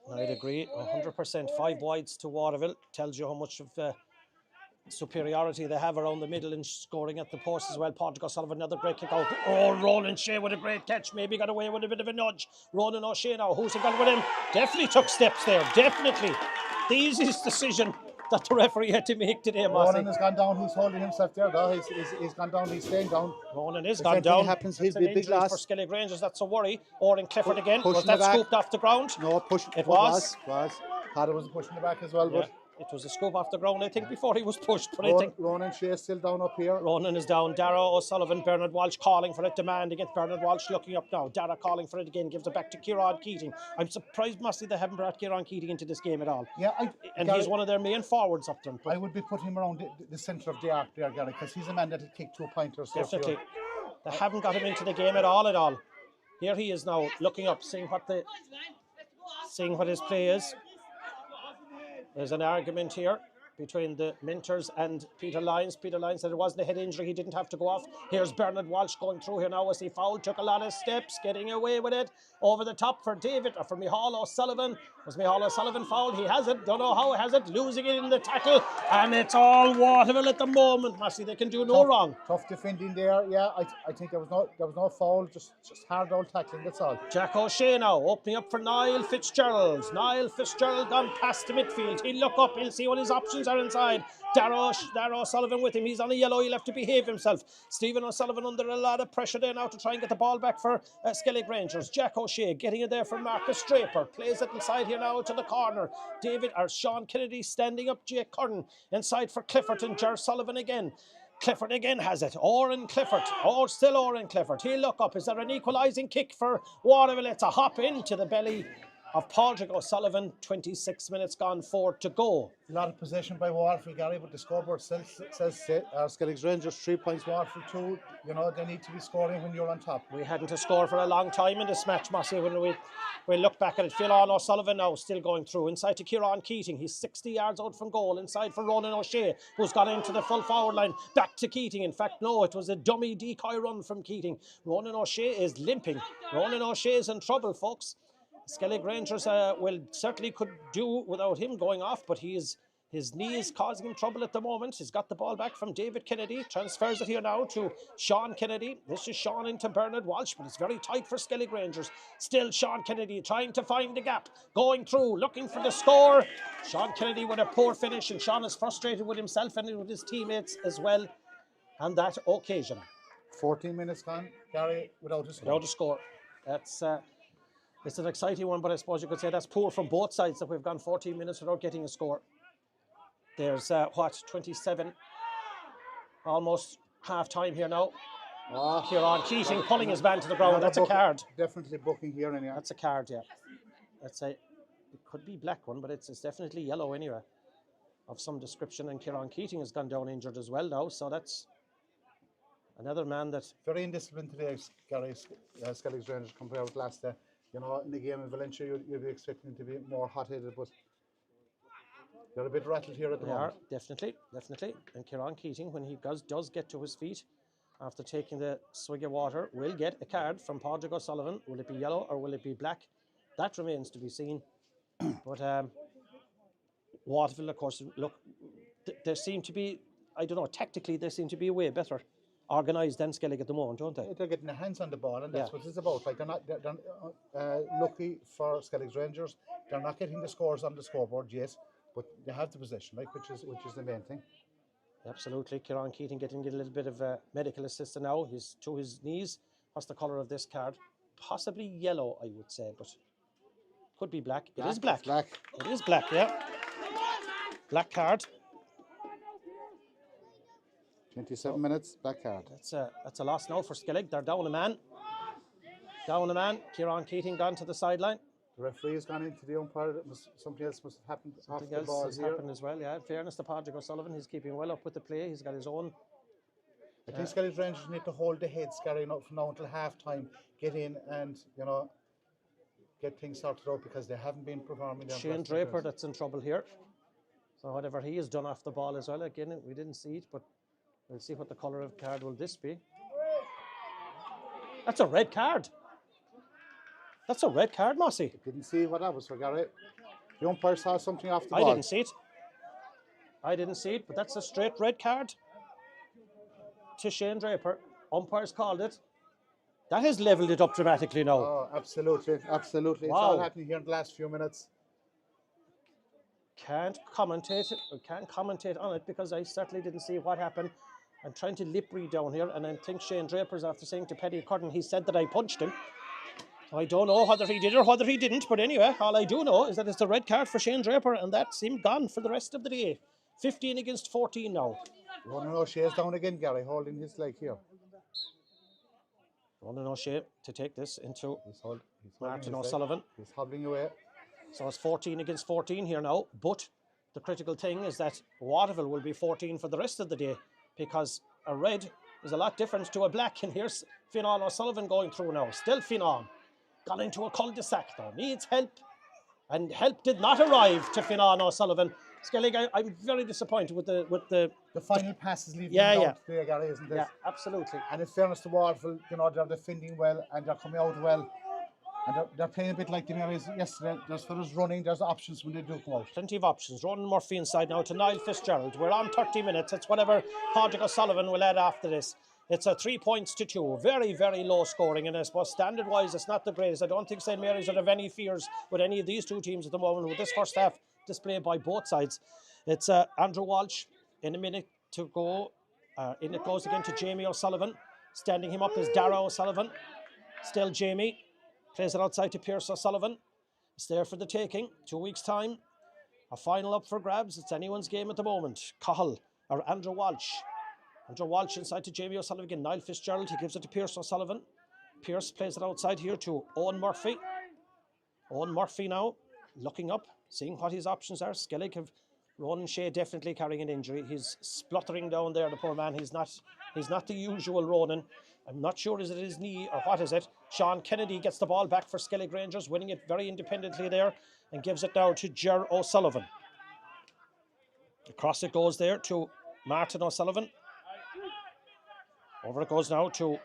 100%. 5 wides to Waterville tells you how much of superiority they have around the middle and scoring at the post as well. Patrick O'Sullivan, another great kick out. Oh, Ronan Shea with a great catch. Maybe got away with a bit of a nudge. Ronan O'Shea now. Who's it got with him? Definitely took steps there. Definitely. The easiest decision that the referee had to make today, Mossy. Ronan has gone down. Who's holding himself there? No, he's gone down. He's staying down. Ronan is gone down. Happens. He'll be a big loss for Skellig Rangers. That's a worry. Oren Clifford again. Was that scooped off the ground? No, push. It was. Thought it was pushing the back as well, Yeah. but It was a scoop off the ground, I think, before he was pushed. But I think Ronan Shea is still down up here. Ronan is down. Dara O'Sullivan, Bernard Walsh calling for it, demanding it. Bernard Walsh looking up now. Dara calling for it again, gives it back to Kieran Keating. I'm surprised, Mossy, they haven't brought Kieran Keating into this game at all. Yeah, he's one of their main forwards up there. I would be putting him around the centre of the arc there, Gary, because he's a man that will kick 2 pointers. Definitely. They haven't got him into the game at all. Here he is now, looking up, seeing what his play is. There's an argument here between the Minters and Peter Lyons. Peter Lyons said it wasn't a head injury, he didn't have to go off. Here's Bernard Walsh going through here now. Was he fouled? Took a lot of steps, getting away with it. Over the top for David, or for Micheál O'Sullivan. Was Micheál O'Sullivan fouled? He has it. Don't know how he has it. Losing it in the tackle. And it's all Waterville at the moment, Mossy. They can do no wrong. Tough defending there. Yeah, I think there was no foul. Just hard old tackling, that's all. Jack O'Shea now opening up for Niall Fitzgerald. Niall Fitzgerald gone past the midfield. He'll look up, he'll see what his options are inside. Dara O'Sullivan with him. He's on a yellow. He'll have to behave himself. Stephen O'Sullivan under a lot of pressure there now to try and get the ball back for Skellig Rangers. Jack O'Shea getting it there for Marcus Draper. Plays it inside here now to the corner. Sean Kennedy standing up. Jake Curran inside for Clifford and Ger Sullivan again. Clifford again has it. Oren Clifford. Still Oren Clifford. He'll look up. Is there an equalising kick for Waterville? It's a hop into the belly of Patrick O'Sullivan. 26 minutes gone, 4 to go. A lot of possession by Waterville, Gary, but the scoreboard says Skellig's Rangers 3 points, Waterville 2. You know, they need to be scoring when you're on top. We hadn't a score for a long time in this match, Mossy, when we look back at it. Fionn O'Sullivan now still going through. Inside to Kieran Keating. He's 60 yards out from goal. Inside for Ronan O'Shea, who's got into the full forward line. Back to Keating. In fact, no, it was a dummy decoy run from Keating. Ronan O'Shea is limping. Ronan O'Shea is in trouble, folks. Skellig Rangers certainly could do without him going off, but his knee is causing him trouble at the moment. He's got the ball back from David Kennedy, transfers it here now to Sean Kennedy. This is Sean into Bernard Walsh, but it's very tight for Skellig Rangers. Still Sean Kennedy trying to find the gap, going through, looking for the score. Sean Kennedy with a poor finish, and Sean is frustrated with himself and with his teammates as well on that occasion. 14 minutes gone, Gary, without a score. Without a score. That's... it's an exciting one, but I suppose you could say that's poor from both sides, that we've gone 14 minutes without getting a score. There's, 27, almost half time here now. Kieran Keating pulling his man to the ground. That's a card. Definitely booking here anyway. That's a card, yeah. It could be black one, but it's definitely yellow anyway, of some description. And Kieran Keating has gone down injured as well now, so that's another man that... Very indisciplined today, Gary, Skellig's Rangers compared with last day. You know, in the game in Valencia, you'd be expecting to be more hot-headed, but they're a bit rattled here at the moment. They are, definitely. And Kieran Keating, when he does get to his feet after taking the swig of water, will get a card from Padraig O'Sullivan. Will it be yellow or will it be black? That remains to be seen. But Waterville, of course, look, there seem to be, I don't know, tactically they seem to be way better organised than Skellig at the moment, don't they? They're getting their hands on the ball, and that's what it's about. Like they're lucky for Skellig's Rangers. They're not getting the scores on the scoreboard yet, but they have the possession, like which is the main thing. Absolutely. Kieran Keating getting a little bit of medical assistance now. He's to his knees. What's the colour of this card? Possibly yellow, I would say, but could be black. It is black. It is black, yeah. Black card. 27 minutes, black card. That's a loss now for Skellig. They're down a man. Kieran Keating gone to the sideline. The referee has gone into the umpire. Something else must have happened off the ball. Something else has happened as well, yeah. In fairness to Padraig O'Sullivan, he's keeping well up with the play. He's got his own. I think Skellig's Rangers need to hold the heads, Gary, from now until half time. Get in and, you know, get things sorted out because they haven't been performing. Shane Draper that's in trouble here. So whatever he has done off the ball as well, again, we didn't see it, but we'll see what the colour of card will this be. That's a red card. That's a red card, Mossy. Didn't see what that was for, Gary. The umpire saw something off the I ball. didn't see it. I didn't see it, but that's a straight red card to Shane Draper. Umpires called it. That has levelled it up dramatically now. Oh, absolutely, absolutely. It's all happening here in the last few minutes. Can't commentate on it because I certainly didn't see what happened. I'm trying to lip read down here, and I think Shane Draper's after saying to Paddy Curtin, he said that I punched him. I don't know whether he did or whether he didn't, but anyway, all I do know is that it's a red card for Shane Draper, and that's him gone for the rest of the day. 15 against 14 now. Ronan O'Shea's down again, Gary, holding his leg here. Ronan O'Shea to take this into Martin his O'Sullivan. leg. He's hobbling away. So it's 14 against 14 here now, but the critical thing is that Waterville will be 14 for the rest of the day because a red is a lot different to a black, and here's Fionnán O'Sullivan going through now. Still Fionnán. Got into a cul-de-sac though, needs help, and help did not arrive to Fionnán O'Sullivan. Skellig, I'm very disappointed with the final passes leaving today, Gary, isn't it? Yeah, absolutely. And in fairness to Waterville, you know, they're defending well and they're coming out well. And they're playing a bit like the Marys yesterday. There's running, there's options when they do come out. Plenty of options. Ronan Murphy inside now to Niall Fitzgerald. We're on 30 minutes. It's whatever Padraig O'Sullivan will add after this. It's a 3 points to 2. Very, very low scoring. And I suppose standard-wise, it's not the greatest. I don't think St. Mary's would have any fears with any of these two teams at the moment with this first half displayed by both sides. It's Andrew Walsh in a minute to go. In it goes again to Jamie O'Sullivan. Standing him up is Dara O'Sullivan. Still Jamie. Plays it outside to Pierce O'Sullivan. It's there for the taking. 2 weeks' time. A final up for grabs. It's anyone's game at the moment. Cahill or Andrew Walsh. Andrew Walsh inside to Jamie O'Sullivan again. Niall Fitzgerald. He gives it to Pierce O'Sullivan. Pierce plays it outside here to Owen Murphy. Owen Murphy now looking up, seeing what his options are. Skellig have Ronan Shea definitely carrying an injury. He's spluttering down there, the poor man. He's not the usual Ronan. I'm not sure is it his knee or what is it. Sean Kennedy gets the ball back for Skellig Rangers, winning it very independently there, and gives it now to Ger O'Sullivan. Across it goes there to Martin O'Sullivan. Over it goes now to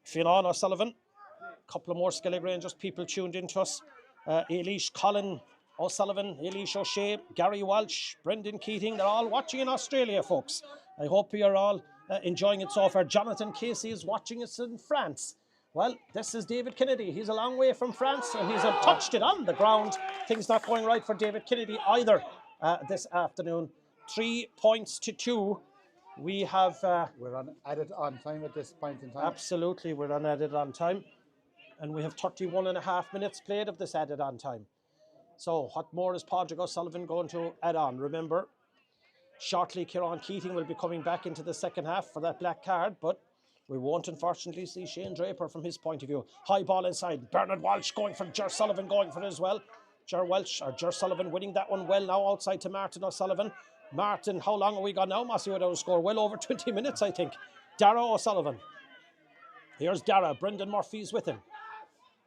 Fionnán O'Sullivan. A couple of more Skellig Rangers people tuned into us. Eilish Colin O'Sullivan, Eilish O'Shea, Gary Walsh, Brendan Keating. They're all watching in Australia, folks. I hope you are all enjoying it so far. Jonathan Casey is watching us in France. Well, this is David Kennedy. He's a long way from France and he's touched it on the ground. Things not going right for David Kennedy either this afternoon. 3 points to 2. We have... we're on added on time at this point in time. Absolutely, we're on added on time. And we have 31.5 minutes played of this added on time. So what more is Padraig O'Sullivan going to add on? Remember, shortly Kieran Keating will be coming back into the second half for that black card, but we won't unfortunately see Shane Draper from his point of view. High ball inside. Bernard Walsh going for Ger Sullivan, going for it as well. Ger Sullivan winning that one well now outside to Martin O'Sullivan. Martin, how long are we gone now, Mossy, without a score? Well over 20 minutes, I think. Dara O'Sullivan. Here's Dara. Brendan Murphy's with him.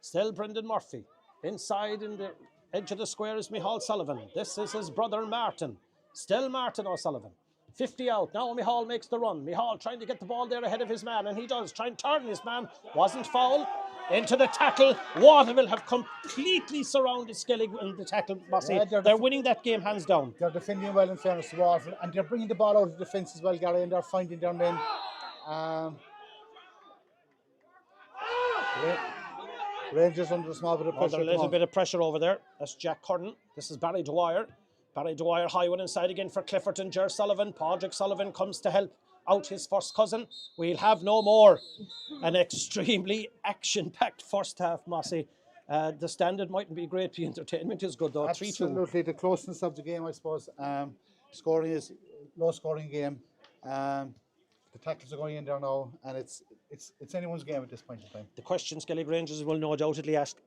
Still Brendan Murphy. Inside in the edge of the square is Micheál Sullivan. This is his brother Martin. Still Martin O'Sullivan. 50 out. Now Micheál makes the run. Micheál trying to get the ball there ahead of his man, and he does. Trying to turn his man. Wasn't foul. Into the tackle. Waterville have completely surrounded Skellig in the tackle, Mossy. Yeah, they're winning that game hands down. They're defending well in fairness to Waterville, and they're bringing the ball out of the defence as well, Gary, and they're finding their men. Rangers under a small bit of pressure. A little bit of pressure over there. That's Jack Curran. This is Barry Dwyer. Barry Dwyer, high one inside again for Clifferton. Ger Sullivan. Padraig Sullivan comes to help out his first cousin. We'll have no more. An extremely action-packed first half, Mossy. The standard mightn't be great. The entertainment is good, though. 3-2. Absolutely. The closeness of the game, I suppose. Scoring is low-scoring game. The tackles are going in there now, and it's anyone's game at this point in time. The question Skellig Rangers will no doubtedly ask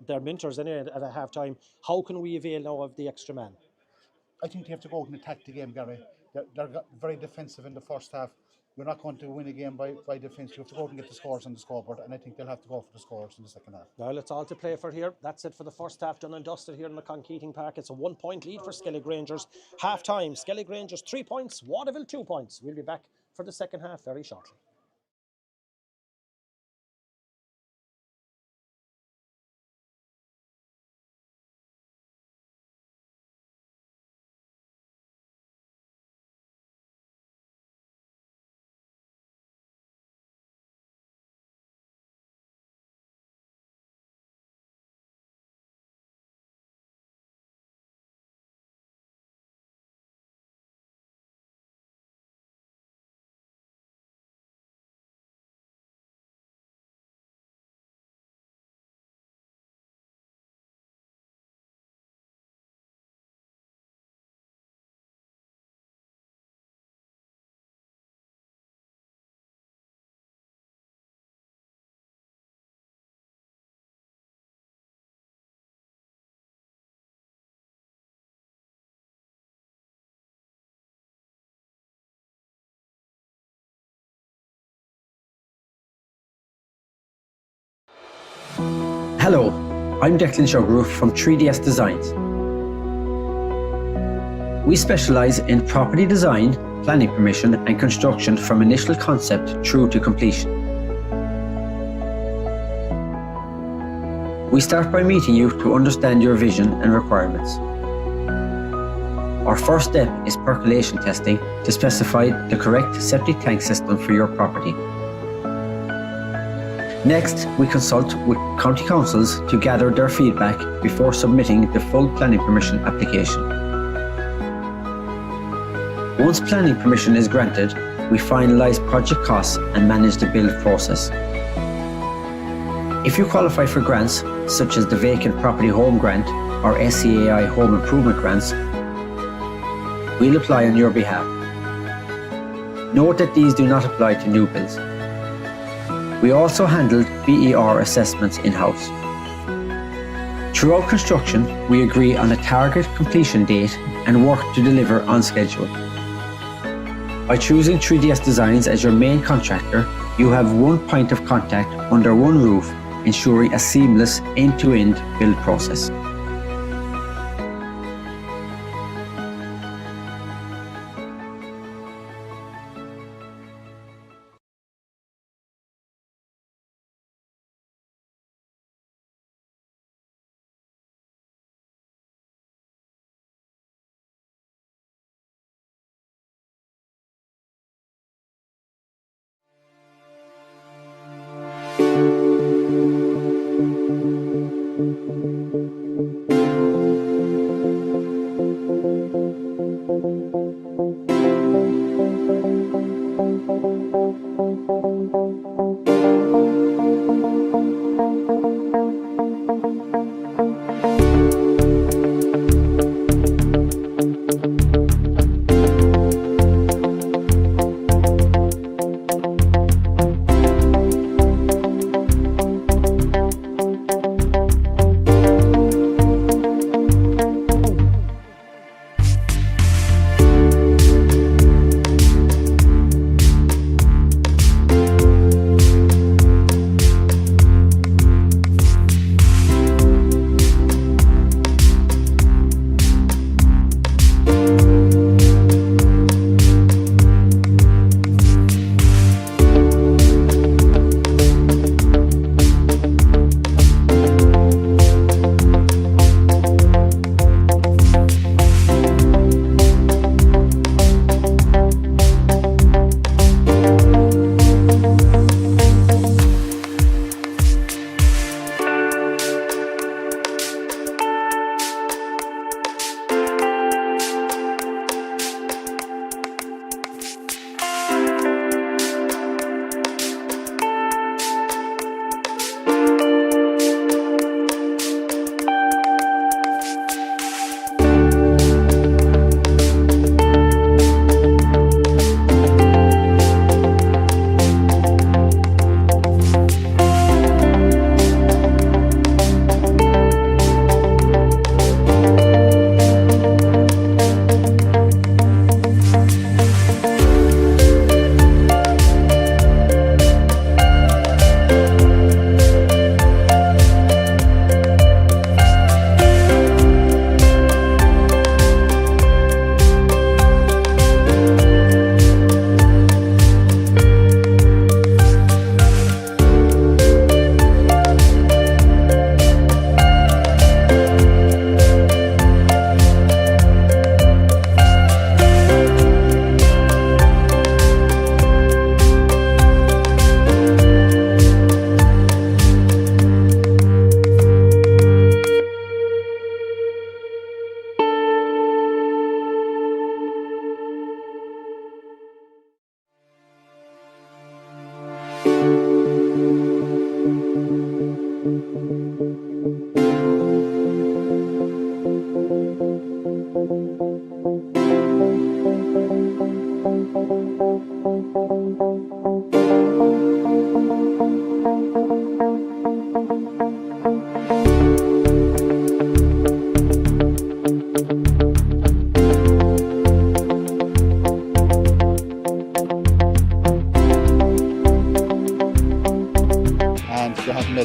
their mentors anyway at a half-time, how can we avail now of the extra man? I think they have to go out and attack the game, Gary. They're very defensive in the first half. We're not going to win a game by defence. You have to go out and get the scores on the scoreboard, and I think they'll have to go for the scores in the second half. Well, it's all to play for here. That's it for the first half, done and dusted here in the Conkeating Park. It's a 1-point lead for Skellig Rangers. Half time, Skellig Rangers 3 points, Waterville 2 points. We'll be back for the second half very shortly. Hello, I'm Declan Sugaroof from 3DS Designs. We specialise in property design, planning permission and construction from initial concept through to completion. We start by meeting you to understand your vision and requirements. Our first step is percolation testing to specify the correct septic tank system for your property. Next, we consult with county councils to gather their feedback before submitting the full planning permission application. Once planning permission is granted, we finalise project costs and manage the build process. If you qualify for grants, such as the Vacant Property Home Grant or SEAI Home Improvement Grants, we'll apply on your behalf. Note that these do not apply to new builds. We also handled BER assessments in-house. Throughout construction, we agree on a target completion date and work to deliver on schedule. By choosing 3DS Designs as your main contractor, you have one point of contact under one roof, ensuring a seamless end-to-end build process.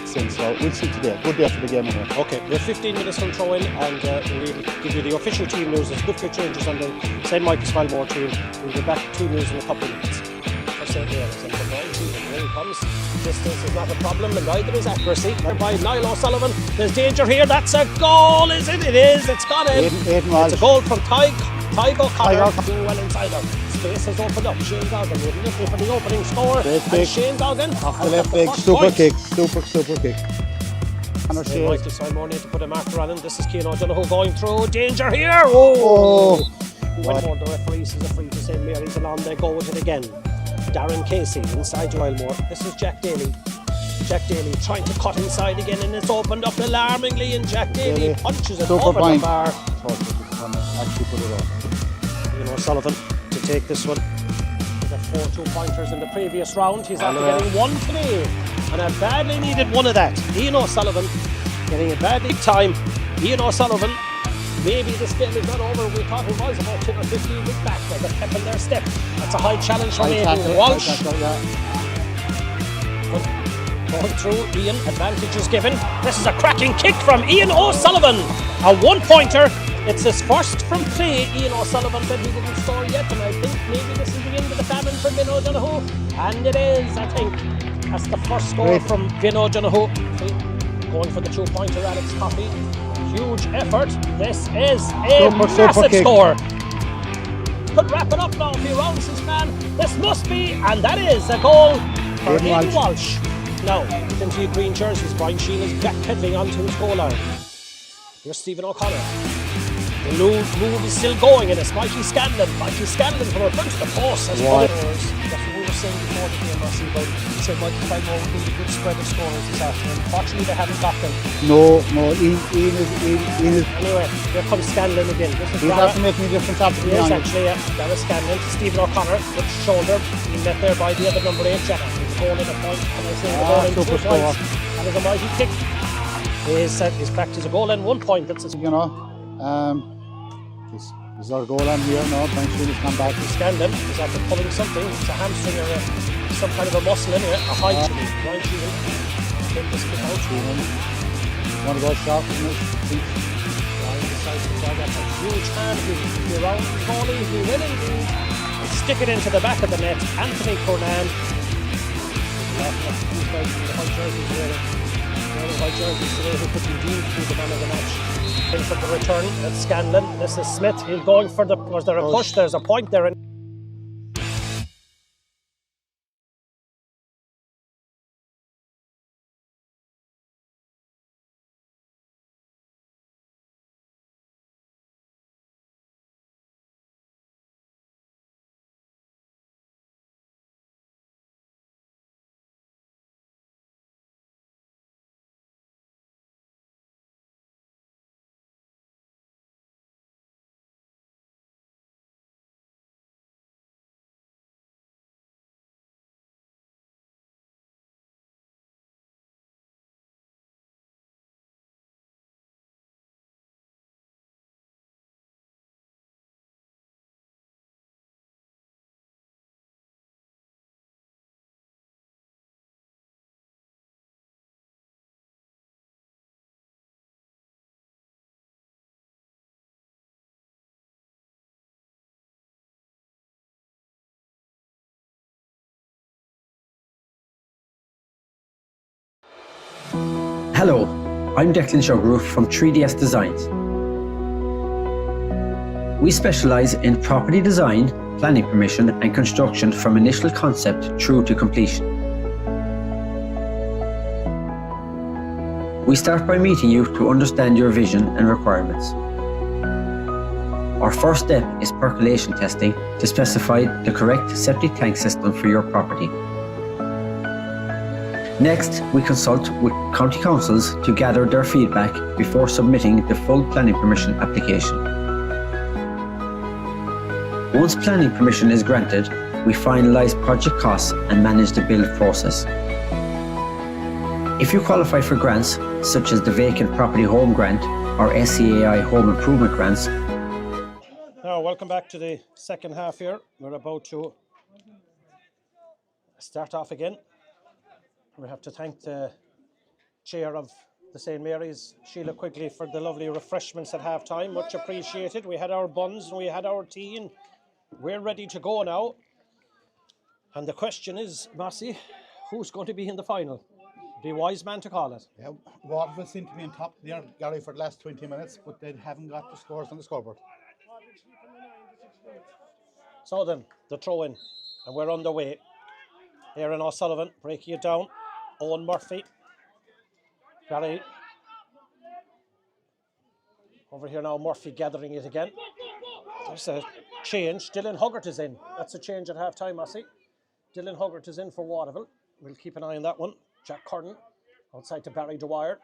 makes sense. So we'll see today. Good day for the game anyway. Okay, we have 15 minutes from throw-in, and we'll give you the official team news. There's good few changes on the St. Michael's Falmore team. We'll be back to team news in a couple of minutes. For St. Mary's, and here he comes. Distance is not a problem, and neither is accuracy. By Niall O'Sullivan. There's danger here. That's a goal, is it? It is. It's gone in. It's a goal from Tyg O'Connor. Doing well inside her. Space has opened up. Shane Goggin looking for the opening score. And Shane Goggin off the left leg. Super kick. Super kick. Michael Simon need to put a marker on him. This is Cian O'Donoghue going through. Danger here. Oh! Went more. The referee says a free to St. Mary's, and on they go with it again. Darren Casey inside Wildmore. This is Jack Daly. Jack Daly trying to cut inside again, and it's opened up alarmingly, and Jack Daly punches it over the bar. Actually put it off. Ian O'Sullivan to take this one. He got 4 2-pointers in the previous round. He's after getting one today, and I badly needed one of that. Ian O'Sullivan getting it badly time. Ian O'Sullivan, maybe this game is not over. We thought it was about 10 or 15 weeks back. They're pep in their step. That's a high challenge from Aidan Walsh. Going through, Ian, advantage is given. This is a cracking kick from Ian O'Sullivan. A 1-pointer. It's his first from play. Ian O'Sullivan said he didn't score yet, and I think maybe this is the end of the famine for Vin O'Donoghue. And it is, I think. That's the first score from Vin O'Donoghue. Going for the 2-pointer, Alex Coffey. Huge effort. This is a massive score. Could wrap it up now if he rounds his man. This must be, and that is a goal for Aidan Walsh. Now, into your green jerseys, Brian Sheehan is backpedaling onto his goal line. Here's Stephen O'Connor. The move is still going, and it's Mikey Scanlon. Mikey Scanlon from a front to the post. That's what we were saying before the game, Rossi, about St. Michael's Falmore would need a good spread of scorers this afternoon. Unfortunately, they haven't got them. No, Ian is... Anyway, here comes Scanlon again. He's after making a difference after the Yes, actually, yeah. That was Scanlon to Stephen O'Connor, with shoulder, being met there by the other number 8, Jenna. He's goal in a point, and I say the goal in 2 points. That is a mighty kick. He's cracked his goal in 1 point. That's his... You know, is our goal on here now? Brian Sheehan's come back. Scanlon is after pulling something. It's a hamstring or some kind of a muscle in here. A high Brian Sheehan. Take this kick out. Want to go short, isn't it? Brian decides to try that. A huge hand. He'll be around the goalie. He will indeed. And stick it into the back of the net. Anthony Cornan. These guys in the white jerseys wearing the white jerseys today who could be deemed to be the man of the match. In for the return, that's Scanlon. This is Smith. He's going for the... Was there a push? There's a point there. Hello, I'm Declan Sugaroof from 3DS Designs. We specialise in property design, planning permission and construction from initial concept through to completion. We start by meeting you to understand your vision and requirements. Our first step is percolation testing to specify the correct septic tank system for your property. Next, we consult with county councils to gather their feedback before submitting the full planning permission application. Once planning permission is granted, we finalise project costs and manage the build process. If you qualify for grants, such as the Vacant Property Home Grant or SCAI Home Improvement Grants. Now, welcome back to the second half here. We're about to start off again. We have to thank the chair of the St. Mary's, Sheila Quigley, for the lovely refreshments at half time. Much appreciated. We had our buns and we had our tea, and we're ready to go now. And the question is, Massey, who's going to be in the final? Be a wise man to call it. Yeah, Waterville seem to be on top there, Gary, for the last 20 minutes, but they haven't got the scores on the scoreboard. So then, the throw in, and we're underway. Aaron O'Sullivan breaking it down. Owen Murphy. Gary. Over here now, Murphy gathering it again. There's a change. Dylan Huggart is in. That's a change at half time, Massey. Dylan Huggart is in for Waterville. We'll keep an eye on that one. Jack Curran outside to Barry Dwyer.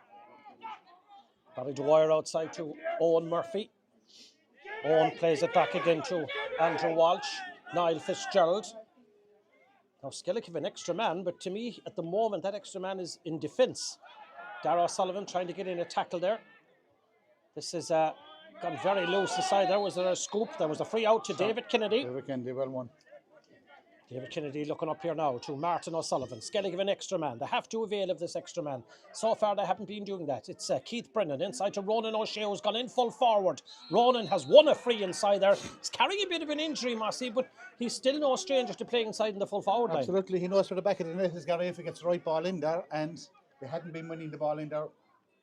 Barry Dwyer outside to Owen Murphy. Owen plays it back again to Andrew Walsh. Niall Fitzgerald. Now Skellig have an extra man, but to me at the moment that extra man is in defence. Darragh Sullivan trying to get in a tackle there. This is gone very loose aside there. Was there a scoop? There was a free out to David Kennedy. David Kennedy, well won. David Kennedy looking up here now to Martin O'Sullivan. Skellig have an extra man. They have to avail of this extra man. So far they haven't been doing that. It's Keith Brennan inside to Ronan O'Shea, who's gone in full forward. Ronan has won a free inside there. He's carrying a bit of an injury, Massey, but he's still no stranger to playing inside in the full forward line. Absolutely, he knows where the back of the net is, Gary, if he gets the right ball in there, and they hadn't been winning the ball in there,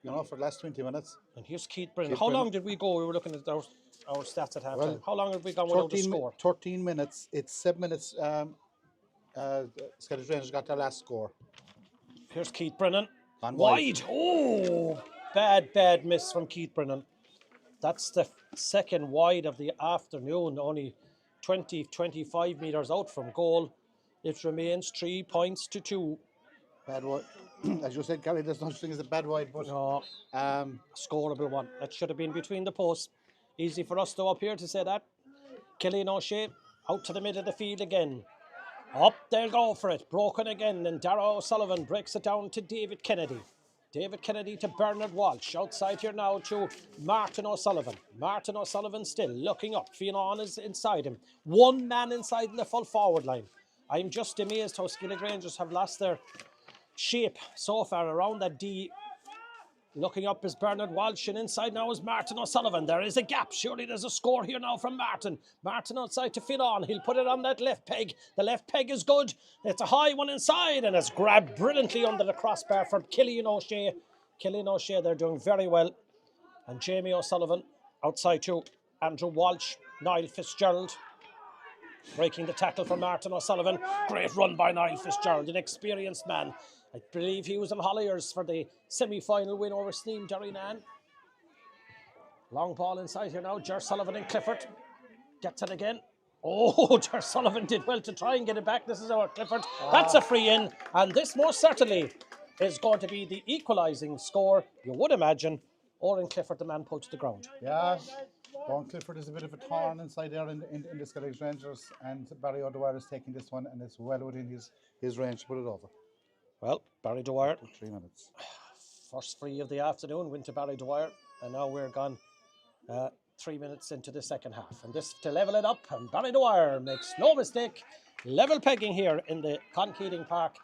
you know, for the last 20 minutes. And here's Keith Brennan. How long did we go? We were looking at our stats at half time. How long have we gone without the score? 13 minutes. It's 7 minutes. Skellig Rangers got their last score. Here's Keith Brennan. Wide. Oh, bad miss from Keith Brennan. That's the second wide of the afternoon, only 20-25 metres out from goal. It remains 3 points to 2. Bad wide. As you said, Kerry, there's no such thing as a bad wide, but no, scoreable one. That should have been between the posts. Easy for us though up here to say that. Killian O'Shea out to the middle of the field again. Up they'll go for it. Broken again, and Darragh O'Sullivan breaks it down to David Kennedy. David Kennedy to Bernard Walsh. Outside here now to Martin O'Sullivan. Martin O'Sullivan still looking up. Fionnán is inside him. One man inside in the full forward line. I'm just amazed how Skellig Rangers have lost their shape so far around that D. Looking up is Bernard Walsh, and inside now is Martin O'Sullivan. There is a gap. Surely there's a score here now from Martin. Martin outside to Fionnán. He'll put it on that left peg. The left peg is good. It's a high one inside, and it's grabbed brilliantly under the crossbar from Killian O'Shea. Killian O'Shea, they're doing very well. And Jamie O'Sullivan outside to Andrew Walsh. Niall Fitzgerald breaking the tackle from Martin O'Sullivan. Great run by Niall Fitzgerald, an experienced man. I believe he was in Holliers for the semi-final win over Sneem Derrynane. Long ball inside here now. Ger Sullivan and Clifford. Gets it again. Oh, Ger Sullivan did well to try and get it back. This is our Clifford. That's a free in. And this most certainly is going to be the equalising score, you would imagine. Oren Clifford, the man pulled to the ground. Yeah, Oren Clifford is a bit of a thorn inside there in the Skellig Rangers, and Barry O'Dwyer is taking this one, and it's well within his range to put it over. Well, Barry Dwyer. 3 minutes. First free of the afternoon went to Barry Dwyer, and now we're gone 3 minutes into the second half. And this to level it up, and Barry Dwyer makes no mistake. Level pegging here in the Conkeating Park.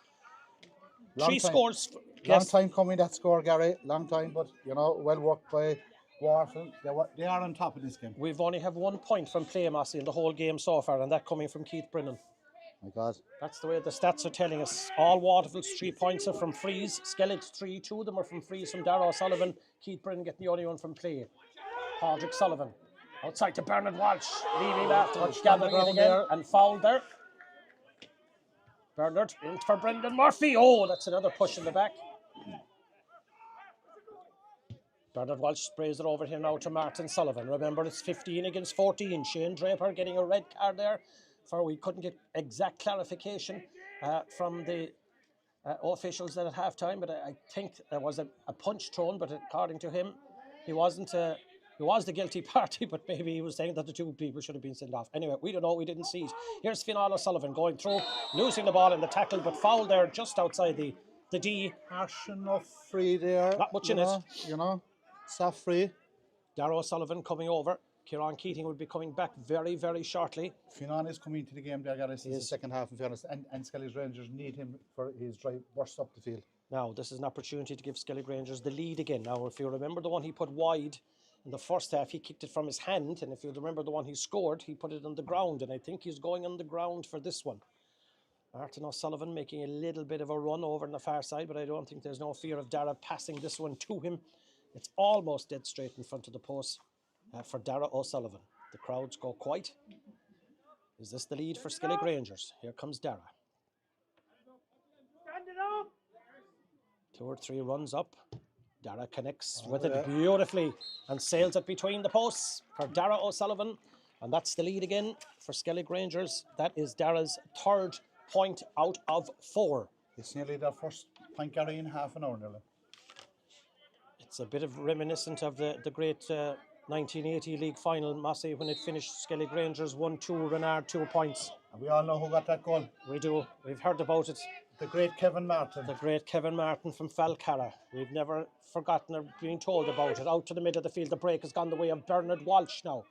Three scores. Long time coming, that score, Gary. Long time, but, you know, well worked by Waterville. They are on top of this game. We've only have 1 point from play, Massey, in the whole game so far, and that coming from Keith Brennan. My God. That's the way the stats are telling us. All Waterville's 3 points are from frees. Skellig's 3, 2 of them are from frees from Darragh Sullivan. Keith Brennan getting the only one from play. Padraig Sullivan outside to Bernard Walsh. Leaving afterwards, gathering it again and fouled there. Bernard in for Brendan Murphy. Oh, that's another push in the back. Bernard Walsh sprays it over here now to Martin Sullivan. Remember, it's 15 against 14. Shane Draper getting a red card there. For we couldn't get exact clarification from the officials at half time, but I think there was a punch thrown, but according to him, he wasn't. He was the guilty party, but maybe he was saying that the two people should have been sent off. Anyway, we don't know. We didn't see it. Here's Fionnán O'Sullivan going through, losing the ball in the tackle, but fouled there just outside the D. Harsh enough free there. Not much in it. You know, soft free. Darragh O'Sullivan coming over. Kieran Keating will be coming back very, very shortly. Fionnán is coming to the game there, Gary, since the second half, in fairness, and Skellig Rangers need him for his drive burst up the field. Now, this is an opportunity to give Skellig Rangers the lead again. Now, if you remember the one he put wide in the first half, he kicked it from his hand. And if you remember the one he scored, he put it on the ground. And I think he's going on the ground for this one. Martin O'Sullivan making a little bit of a run over on the far side, but I don't think there's no fear of Dara passing this one to him. It's almost dead straight in front of the post for Dara O'Sullivan. The crowds go quiet. Is this the lead for Skellig Rangers? Here comes Dara. 2 or 3 runs up. Dara connects with it beautifully and sails it between the posts for Dara O'Sullivan. And that's the lead again for Skellig Rangers. That is Dara's 3rd point out of 4. It's nearly their first point, Gary, in half an hour nearly. It's a bit of reminiscent of the great 1980 league final, Massey, when it finished Skellig Rangers 1-2, Renard 2 points. And we all know who got that goal. We do. We've heard about it. The great Kevin Martin. The great Kevin Martin from Falcarra. We've never forgotten or been told about it. Out to the middle of the field, the break has gone the way of Bernard Walsh now.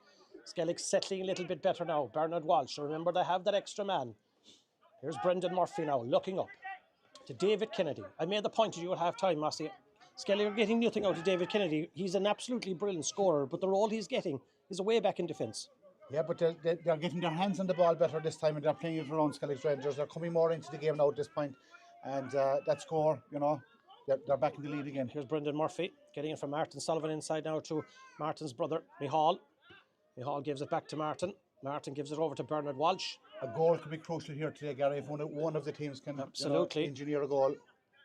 Skellig settling a little bit better now. Bernard Walsh. Remember, they have that extra man. Here's Brendan Murphy now, looking up to David Kennedy. I made the point to you at half-time, Massey. Skellig are getting nothing out of David Kennedy. He's an absolutely brilliant scorer, but the role he's getting is a way back in defence. Yeah, but they're getting their hands on the ball better this time, and they're playing it around Skellig Rangers. They're coming more into the game now at this point. And that score, you know, they're back in the lead again. Here's Brendan Murphy getting it from Martin Sullivan inside now to Martin's brother, Mihal. Mihal gives it back to Martin. Martin gives it over to Bernard Walsh. A goal could be crucial here today, Gary, if one of the teams can absolutely engineer a goal.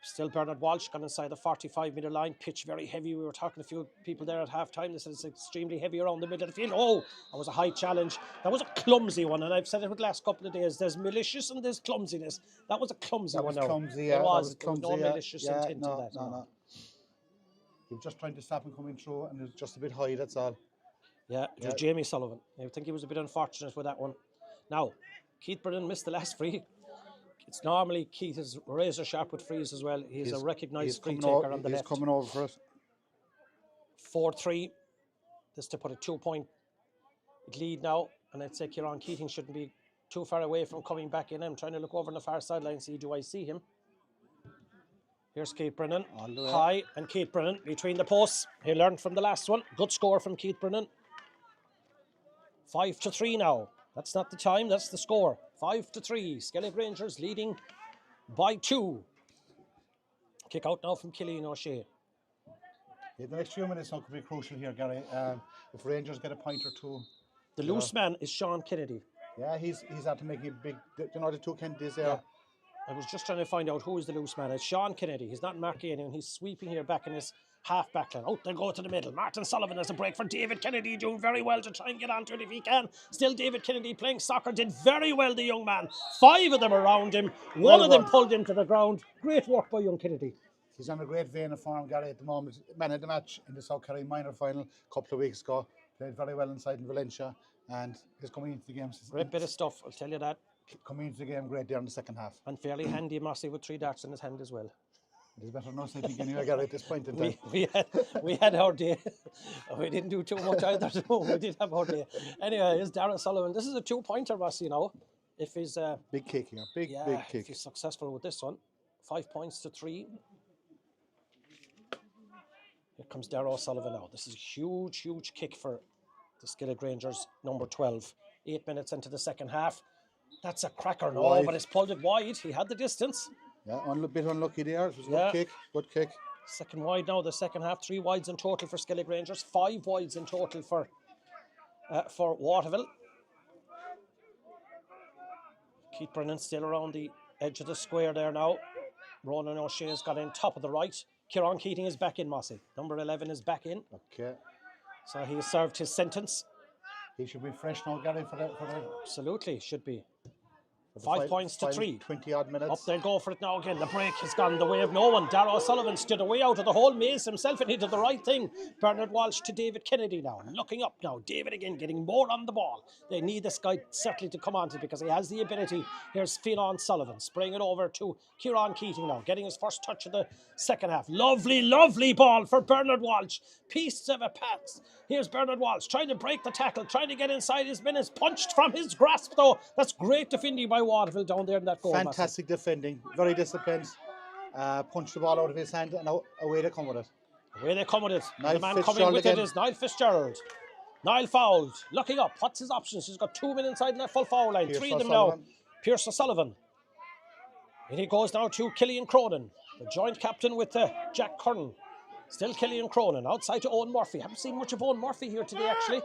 Still Bernard Walsh gone inside the 45-metre line. Pitch very heavy. We were talking to a few people there at half-time. They said it's extremely heavy around the middle of the field. Oh, that was a high challenge. That was a clumsy one, and I've said it for the last couple of days. There's malicious and there's clumsiness. That was a clumsy one. Clumsy, yeah. There was clumsy, no malicious intent in no, that. No. He was just trying to stop him coming through, and it was just a bit high, that's all. Yeah, it was Jamie Sullivan. I think he was a bit unfortunate with that one. Now, Keith Brennan missed the last free. It's normally Keith is razor sharp with frees as well. He's a recognised free taker on the left. He's coming over for us. 4-3. This to put a 2-point lead now. And I'd say Kieran Keating shouldn't be too far away from coming back in. I'm trying to look over on the far sideline and see, do I see him? Here's Keith Brennan. High, and Keith Brennan between the posts. He learned from the last one. Good score from Keith Brennan. 5-3 now. That's not the time, that's the score. 5-3. Skellig Rangers leading by 2. Kick out now from Killian O'Shea. Yeah, the next few minutes now could be crucial here, Gary. If Rangers get a point or two. The loose man is Sean Kennedy. Yeah, he's had to make a big, you know, the two Kennedys there. Yeah. I was just trying to find out who is the loose man. It's Sean Kennedy. He's not marking anyone. He's sweeping here back in his half-back line. Out they go to the middle. Martin Sullivan has a break for David Kennedy, doing very well to try and get onto it if he can. Still David Kennedy playing soccer, did very well, the young man. 5 of them around him. One of them pulled him to the ground. Great work by young Kennedy. He's on a great vein of form, Gary, at the moment. Man of the match in the South Kerry minor final a couple of weeks ago. Played very well inside in Valencia, and he's coming into the game. Great bit of stuff, I'll tell you that. Coming into the game great there in the second half. And fairly handy, Mossy, with 3 darts in his hand as well. It is better than us, I think, anyway, Gary, at this point in time. we had our day. We didn't do too much either, so we did have our day. Anyway, here's Darren Sullivan. This is a 2-pointer, Mossy, you know. If he's... big kick here, big kick. If he's successful with this one. 5 points to 3. Here comes Darrow Sullivan now. This is a huge, huge kick for the Skellig Rangers, number 12. 8 minutes into the second half. That's a cracker, no, wide. But it's pulled it wide. He had the distance. Yeah, a bit unlucky there. It was a good kick. Second wide now, the second half. 3 wides in total for Skellig Rangers. 5 wides in total for Waterville. Keith Brennan still around the edge of the square there now. Ronan O'Shea's got in top of the right. Kieran Keating is back in, Mossy. Number 11 is back in. Okay. So he served his sentence. He should be fresh now, Gary, for the... Absolutely, should be. 5 points to 3. 20-odd minutes. Up there, go for it now again. The break has gone the way of no one. Darragh O'Sullivan stood away out of the whole maze himself and he did the right thing. Bernard Walsh to David Kennedy now. Looking up now. David again getting more on the ball. They need this guy certainly to come onto it because he has the ability. Here's Fionn Sullivan spraying it over to Kieran Keating now. Getting his first touch of the second half. Lovely, lovely ball for Bernard Walsh. Piece of a pass. Here's Bernard Walsh trying to break the tackle. Trying to get inside his minutes. Punched from his grasp though. That's great defending by Waterville down there in that goal. Fantastic defending, very disciplined, punched the ball out of his hand, and away they come with it. Away they come with it. Niall The man coming Fitzgerald with again. it is Niall Fitzgerald. Niall fouled. Looking up. What's his options? He's got 2 men inside that full foul line. Pierce 3 of them O'Sullivan. now. Pierce O'Sullivan. And he goes now to Killian Cronin, the joint captain with Jack Curran. Still Killian Cronin. Outside to Owen Murphy. Haven't seen much of Owen Murphy here today, actually.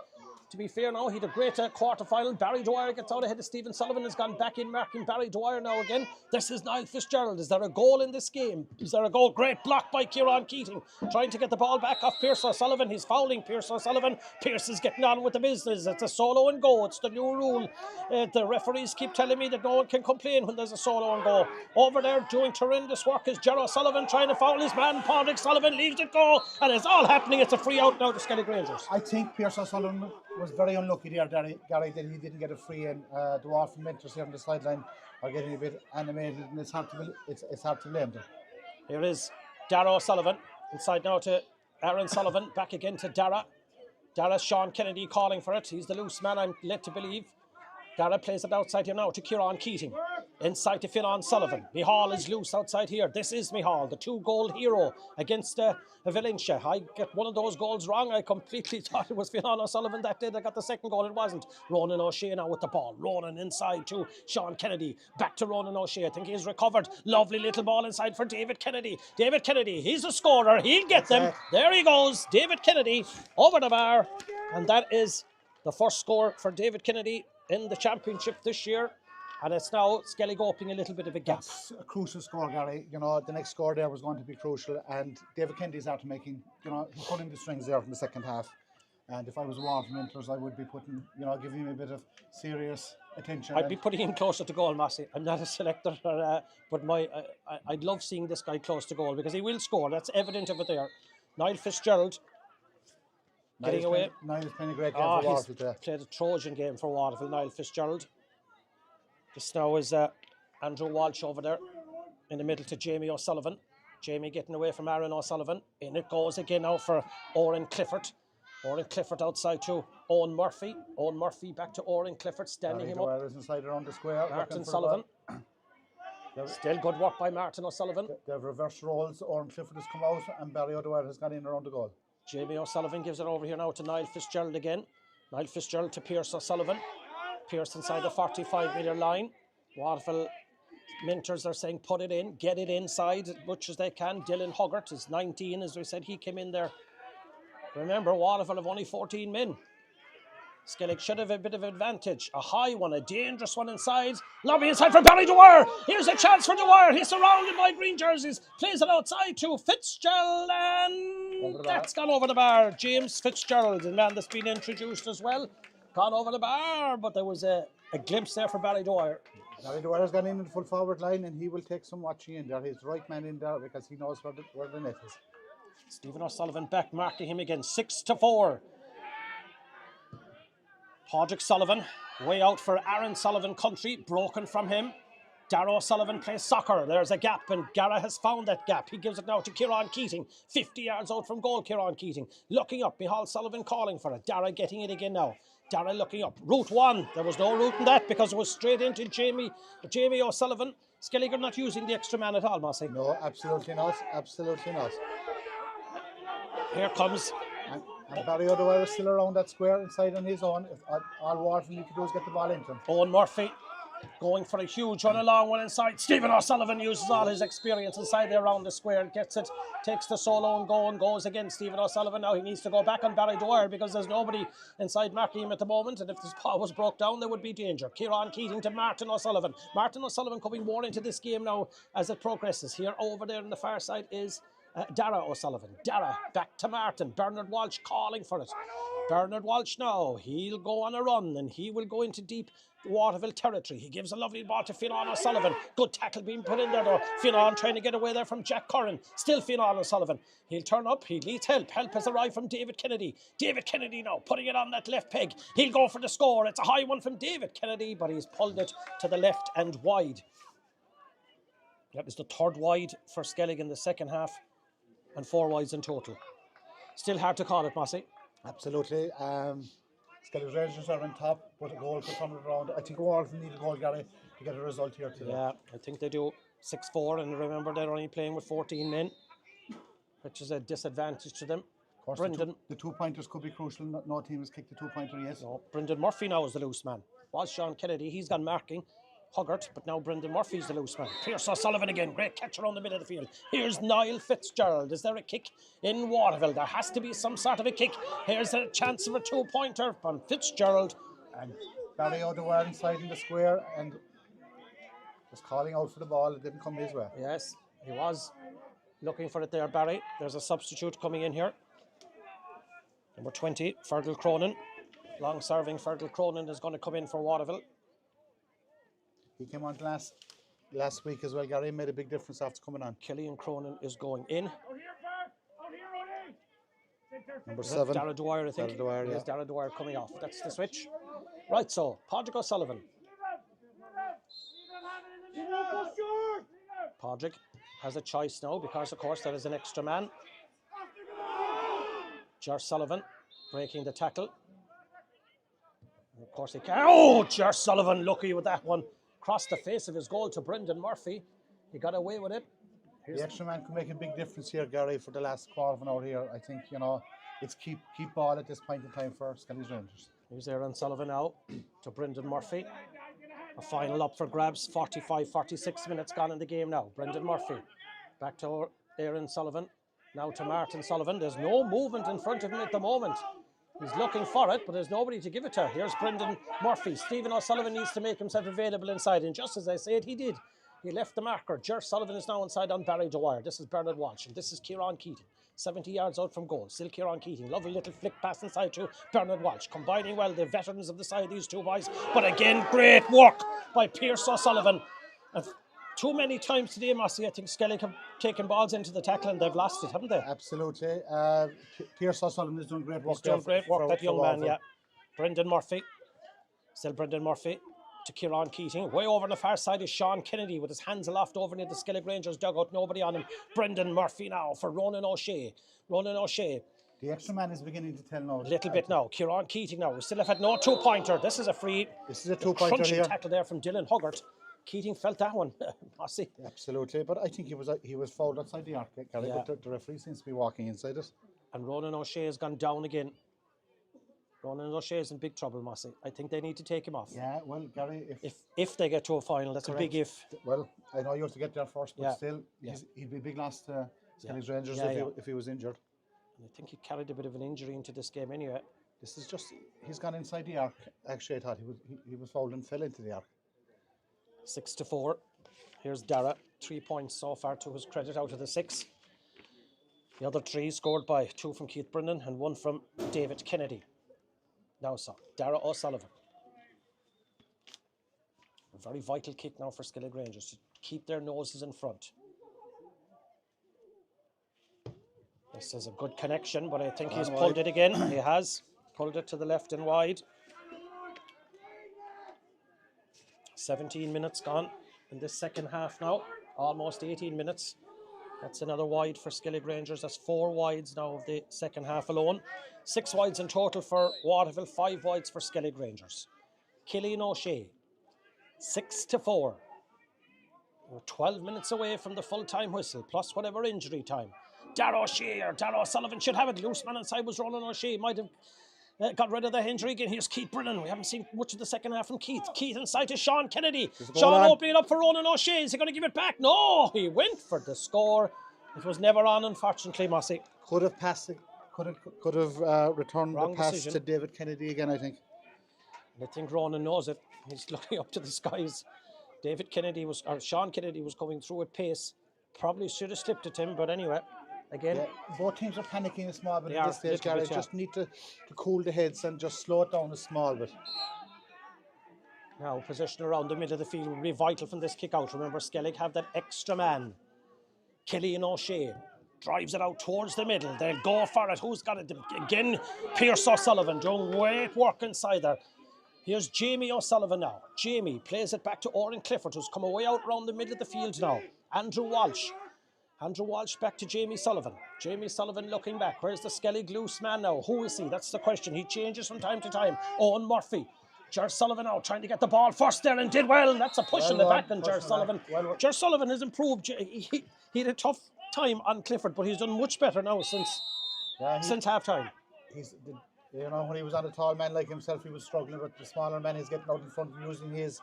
To be fair now, he had a great quarter-final. Barry Dwyer gets out ahead of Stephen Sullivan, has gone back in marking Barry Dwyer now again. This is Niall Fitzgerald. Is there a goal in this game? Is there a goal? Great block by Kieran Keating, trying to get the ball back off Pierce O'Sullivan. He's fouling Pierce O'Sullivan. Pierce is getting on with the business. It's a solo and go. It's the new rule. The referees keep telling me that no one can complain when there's a solo and go. Over there doing tremendous work is Gerard O'Sullivan trying to foul his man. Padraig Sullivan leaves it go, and it's all happening. It's a free out now to Skellig Rangers. I think Pierce O'Sullivan was very unlucky there, Gary, that he didn't get a free in. The Waterville mentors here on the sideline are getting a bit animated, and it's hard to blame them. Here is Dara O'Sullivan, inside now to Aaron Sullivan, back again to Dara. Dara, Sean Kennedy calling for it. He's the loose man, I'm led to believe. Dara plays it outside here now to Kieran Keating. Inside to Fionn Sullivan. Mihal is loose outside here. This is Mihal, the 2-goal hero against Valencia. I get one of those goals wrong. I completely thought it was Fionn O'Sullivan that day that got the second goal. It wasn't. Ronan O'Shea now with the ball. Ronan inside to Sean Kennedy. Back to Ronan O'Shea. I think he's recovered. Lovely little ball inside for David Kennedy. David Kennedy, he's a scorer. He'll get them. There he goes. David Kennedy over the bar. And that is the first score for David Kennedy in the championship this year. And it's now Skellig opening a little bit of a gap. That's a crucial score, Gary. You know, the next score there was going to be crucial, and David Kennedy's after making, you know, he's putting the strings there in the second half. And if I was Waterville mentors, I would be putting, you know, giving him a bit of serious attention. I'd be putting him closer to goal, Massey. I'm not a selector, but I'd love seeing this guy close to goal because he will score. That's evident of it there. Niall Fitzgerald getting away. Niall's playing a great game for Waterville today. Played a Trojan game for Waterville, Niall Fitzgerald. This now is Andrew Walsh over there in the middle to Jamie O'Sullivan. Jamie getting away from Aaron O'Sullivan. In it goes again now for Oren Clifford. Oren Clifford outside to Owen Murphy. Owen Murphy back to Oren Clifford, standing him up. Inside around the square. Martin Sullivan. Still good work by Martin O'Sullivan. They've reversed roles. Oren Clifford has come out and Barry O'Dwyer has gone in around the goal. Jamie O'Sullivan gives it over here now to Niall Fitzgerald again. Niall Fitzgerald to Pierce O'Sullivan. Pierce inside the 45-metre line. Waterville mentors are saying put it in, get it inside as much as they can. Dylan Hoggart is 19, as we said, he came in there. Remember, Waterville have only 14 men. Skellig should have a bit of advantage. A high one, a dangerous one inside. Lobby inside for Barry Dwyer. Here's a chance for Dwyer. He's surrounded by green jerseys. Plays it outside to Fitzgerald, and that's gone over the bar. James Fitzgerald, the man that's been introduced as well. Gone over the bar, but there was a glimpse there for Barry Dwyer. Barry Dwyer's gone in the full forward line, and he will take some watching in there. He's the right man in there because he knows where the net is. Stephen O'Sullivan back, marking him again, 6-4. Padraig Sullivan, way out for Aaron Sullivan country, broken from him. Dara O'Sullivan plays soccer. There's a gap, and Gara has found that gap. He gives it now to Kieran Keating. 50 yards out from goal, Kieran Keating. Looking up, Mihal Sullivan calling for it. Dara getting it again now. Dara looking up. Route 1. There was no route in that because it was straight into Jamie O'Sullivan. Skellig are not using the extra man at all, Massey. No, absolutely not. Absolutely not. Here comes... And Barry O'Dwyer is still around that square inside on his own. All Waterville need to do is get the ball into him. Owen Murphy going for a huge run, a long one inside. Stephen O'Sullivan uses all his experience inside there around the square, gets it, takes the solo and goes again. Stephen O'Sullivan now, he needs to go back on Barry Dwyer because there's nobody inside marking him at the moment, and if this paw was broke down there would be danger. Kieran Keating to Martin O'Sullivan. Martin O'Sullivan coming more into this game now as it progresses. Here over there on the far side is Dara O'Sullivan. Dara back to Martin. Bernard Walsh calling for it. Bernard Walsh now, he'll go on a run and he will go into deep Waterville territory. He gives a lovely ball to Fionn O'Sullivan. Good tackle being put in there though. Fionn trying to get away there from Jack Curran. Still Fionn O'Sullivan. He'll turn up. He needs help. Help has arrived from David Kennedy. David Kennedy now putting it on that left peg. He'll go for the score. It's a high one from David Kennedy, but he's pulled it to the left and wide. That is the third wide for Skellig in the second half, and 4 wides in total. Still hard to call it, Massey. Absolutely. Skellig Rangers are on top, but a goal could come around. I think Waterville need a goal, Gary. to get a result here today. Yeah, I think they do. 6-4, and remember they're only playing with 14 men, which is a disadvantage to them. Of course, Brendan, the two-pointers could be crucial. No team has kicked the two-pointer yet. no, Brendan Murphy now is the loose man. Was Sean Kennedy, he's gone marking Huggart, but now Brendan Murphy's the loose man. Pierce O'Sullivan again, great catch around the middle of the field. Here's Niall Fitzgerald. Is there a kick in Waterville? There has to be some sort of a kick. Here's a chance of a two-pointer from Fitzgerald. And Barry O'Dwyer inside in the square and was calling out for the ball. It didn't come his way. Yes, he was looking for it there, Barry. There's a substitute coming in here. Number 20, Fergal Cronin. Long-serving Fergal Cronin is going to come in for Waterville. He came on last week as well, Gary. Made a big difference after coming on. Killian Cronin is going in. Number 7. Dara Dwyer, I think. Dara Dwyer, yeah. Yes, Dara Dwyer coming off. That's the switch. Right, so, Padraig O'Sullivan. Padraig has a choice now because, of course, there is an extra man. Ger Sullivan breaking the tackle. And of course, he can. Oh, Ger Sullivan, lucky with that one. Crossed the face of his goal to Brendan Murphy. He got away with it. The extra man could make a big difference here, Gary, for the last quarter of an hour here. I think, it's keep ball at this point in time for Skellig's Rangers. Here's Aaron Sullivan now to Brendan Murphy. A final up for grabs, 45-46 minutes gone in the game now. Brendan Murphy back to Aaron Sullivan, now to Martin Sullivan. There's no movement in front of him at the moment. He's looking for it, but there's nobody to give it to. Here's Brendan Murphy. Stephen O'Sullivan needs to make himself available inside, and just as I said, he did. He left the marker. Ger Sullivan is now inside on Barry Dwyer. This is Bernard Walsh, and this is Kieran Keating. 70 yards out from goal. Still Kieran Keating. Lovely little flick pass inside to Bernard Walsh. Combining well the veterans of the side, these two boys. But again, great work by Pierce O'Sullivan. And too many times today, Mossy, I think Skellig have taken balls into the tackle and they've lost it, haven't they? Absolutely. Pierce O'Sullivan is doing great work. He's doing great work, that young man, yeah. Brendan Murphy. Still Brendan Murphy to Kieran Keating. Way over on the far side is Sean Kennedy with his hands aloft over near the Skellig Rangers dugout. Nobody on him. Brendan Murphy now for Ronan O'Shea. Ronan O'Shea. The extra man is beginning to tell now. A little bit now. Kieran Keating now. We still have had no two-pointer. This is a free. This is a two-pointer crunching here. tackle there from Dylan Huggart. Keating felt that one. Mossy. Absolutely, but I think he was fouled outside the arc, Gary, Yeah. but the referee seems to be walking inside it. And Ronan O'Shea has gone down again. Ronan O'Shea is in big trouble, Mossy. I think they need to take him off. Yeah, well, Gary, If they get to a final, that's correct. a big if. Well, I know you have to get there first, but Yeah. still, Yeah. he'd be a big loss to Skellig's Yeah. Rangers Yeah, if he was injured. And I think he carried a bit of an injury into this game anyway. This is just, he's gone inside the arc. Actually, I thought he was fouled and fell into the arc. 6-4. Here's Dara. 3 points so far to his credit out of the 6. The other 3 scored by 2 from Keith Brennan and 1 from David Kennedy. Now so, Dara O'Sullivan. A very vital kick now for Skellig Rangers to keep their noses in front. This is a good connection, but I think he's pulled it again. He has pulled it to the left and wide. 17 minutes gone in this second half now. Almost 18 minutes. That's another wide for Skellig Rangers. That's 4 wides now of the second half alone. 6 wides in total for Waterville, 5 wides for Skellig Rangers. Killian O'Shea, 6-4. We're 12 minutes away from the full-time whistle, plus whatever injury time. Dara O'Shea or Dara O'Sullivan should have it. Loose man inside was Ronan O'Shea. Might have got rid of the injury again. Here's Keith Brennan. We haven't seen much of the second half from Keith. Keith inside to Sean Kennedy. Sean opening it up for Ronan O'Shea. Is he going to give it back? No, he went for the score. It was never on, unfortunately, Mossy. Could have passed it. Could have returned Wrong the pass decision. to David Kennedy again, I think. I think Ronan knows it. He's looking up to the skies. Sean Kennedy was going through at pace. Probably should have slipped it to him, but anyway, again. Yeah, both teams are panicking a small bit They at are, this stage, little Gary. bit, yeah. Just need to cool the heads and just slow it down a small bit. Now, possession around the middle of the field will be vital from this kick out. Remember, Skellig have that extra man. Killian O'Shea drives it out towards the middle. They'll go for it. Who's got it? Again, Pierce O'Sullivan doing great work inside there. Here's Jamie O'Sullivan now. Jamie plays it back to Oren Clifford, who's come away out around the middle of the field now. Andrew Walsh. Andrew Walsh back to Jamie Sullivan. Jamie Sullivan looking back. Where's the Skellig loose man now? Who is he? That's the question. He changes from time to time. Owen Murphy. Ger Sullivan out trying to get the ball first there and did well. That's a push in the back on Ger Sullivan. Ger Sullivan has improved. He had a tough time on Clifford, but he's done much better now since half time. When he was on a tall man like himself, he was struggling, but the smaller man is getting out in front using his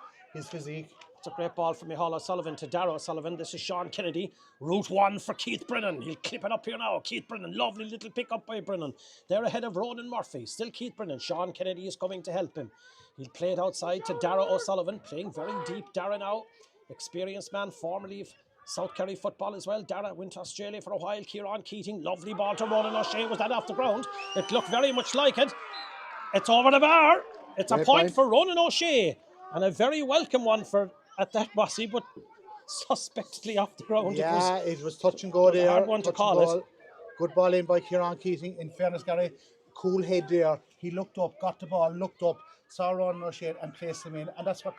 physique. It's a great ball from Micheál O'Sullivan to Darragh O'Sullivan. This is Sean Kennedy. Route 1 for Keith Brennan. He'll clip it up here now. Keith Brennan. Lovely little pick up by Brennan. They're ahead of Ronan Murphy. Still Keith Brennan. Sean Kennedy is coming to help him. He'll play it outside to Darragh O'Sullivan. Playing very deep. Darragh now. Experienced man. Formerly of South Kerry football as well. Darragh went to Australia for a while. Kieran Keating. Lovely ball to Ronan O'Shea. Was that off the ground? It looked very much like it. It's over the bar. It's a point for Ronan O'Shea. And a very welcome one for at that Bossy, but suspectedly off the ground. Yeah, it was touch and go there. Hard one to call it. Good ball in by Kieran Keating. In fairness, Gary, cool head there. He looked up, got the ball, looked up, saw Ronan O'Shea and placed him in. And that's what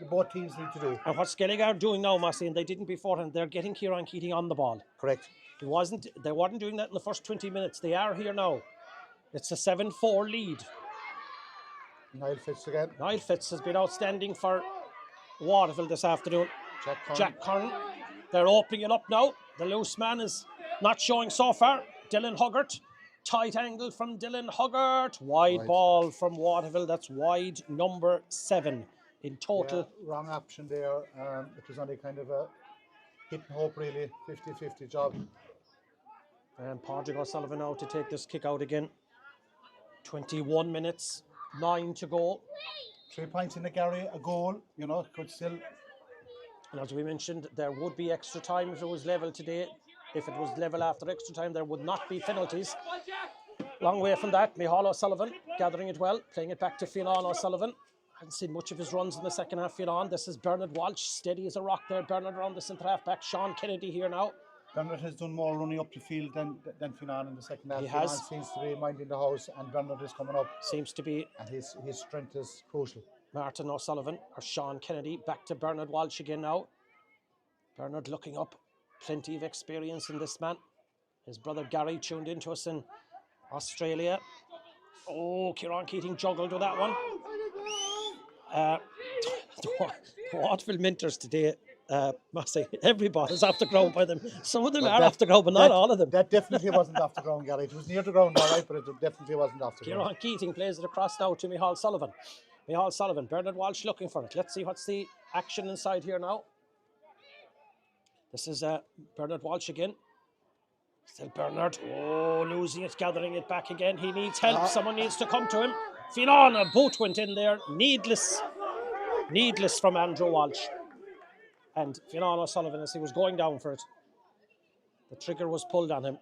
both teams need to do. And what Skellig are doing now, Massey, and they didn't beforehand, they're getting Kieran Keating on the ball. Correct. They weren't doing that in the first 20 minutes. They are here now. It's a 7-4 lead. Niall Fitz again. Niall Fitz has been outstanding for Waterville this afternoon. Jack Curran. They're opening it up now. The loose man is not showing so far. Dylan Huggart. Tight angle from Dylan Huggart. Wide ball from Waterville. That's wide number 7 in total. Yeah, wrong option there. It was only kind of a hit and hope, really. 50-50 job. And Padraig O'Sullivan now to take this kick out again. 21 minutes. 9 to go. 3 points in the Gary, a goal, could still. And as we mentioned, there would be extra time if it was level today. If it was level after extra time, there would not be penalties. Long way from that, Micheál O'Sullivan gathering it well, playing it back to Fionn O'Sullivan. Hadn't seen much of his runs in the second half, Fionn. This is Bernard Walsh, steady as a rock there. Bernard around the centre half back. Sean Kennedy here now. Bernard has done more running up the field than Fionn in the second half. He has. Fionn seems to be minding the house, and Bernard is coming up. Seems to be. And his strength is crucial. Martin O'Sullivan or Sean Kennedy back to Bernard Walsh again now. Bernard looking up. Plenty of experience in this man. His brother Gary tuned into us in Australia. Oh, Kieran Keating juggled with that one. The Waterville Minters today, must say, everybody's off the ground by them. Some of them are off the ground, but not all of them. That definitely wasn't off the ground, Gary. It was near the ground, all right, but it definitely wasn't off the ground. Kieran Keating plays it across now to Micheál Sullivan. Micheál Sullivan, Bernard Walsh looking for it. Let's see what's the action inside here now. This is Bernard Walsh again. Still Bernard. Oh, losing it, gathering it back again. He needs help. Someone needs to come to him. Fionn, a boot went in there. Needless from Andrew Walsh. And Fionn O'Sullivan, as he was going down for it, the trigger was pulled on him.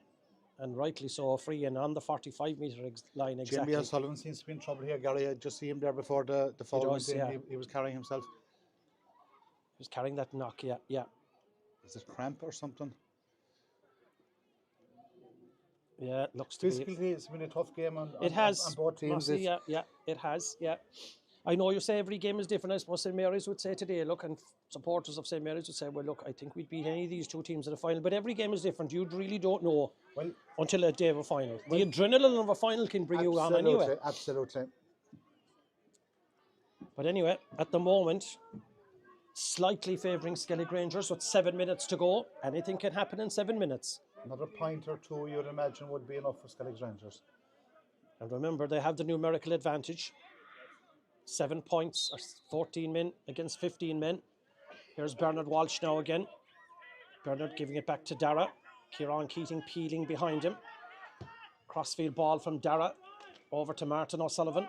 And rightly so, free and on the 45-metre line exactly. Jamie O'Sullivan seems to be in trouble here, Gary. I just see him there before the foul went in. Yeah. He was carrying himself. He was carrying that knock, yeah. Is it cramp or something? Yeah, it looks to be. Physically, it's been a tough game on both teams. Yeah, it has, yeah. I know you say every game is different. I suppose St. Mary's would say today, look, and supporters of St. Mary's would say, well, look, I think we'd beat any of these two teams in the final. But every game is different. You really don't know until a day of a final. The adrenaline of a final can bring you on anyway. Absolutely. But anyway, at the moment, slightly favouring Skellig Rangers with 7 minutes to go. Anything can happen in 7 minutes. Another point or two, you'd imagine, would be enough for Skellig Rangers. And remember, they have the numerical advantage. 7 points, or 14 men against 15 men. Here's Bernard Walsh now again. Bernard giving it back to Darragh. Kieran Keating peeling behind him. Crossfield ball from Darragh over to Martin O'Sullivan.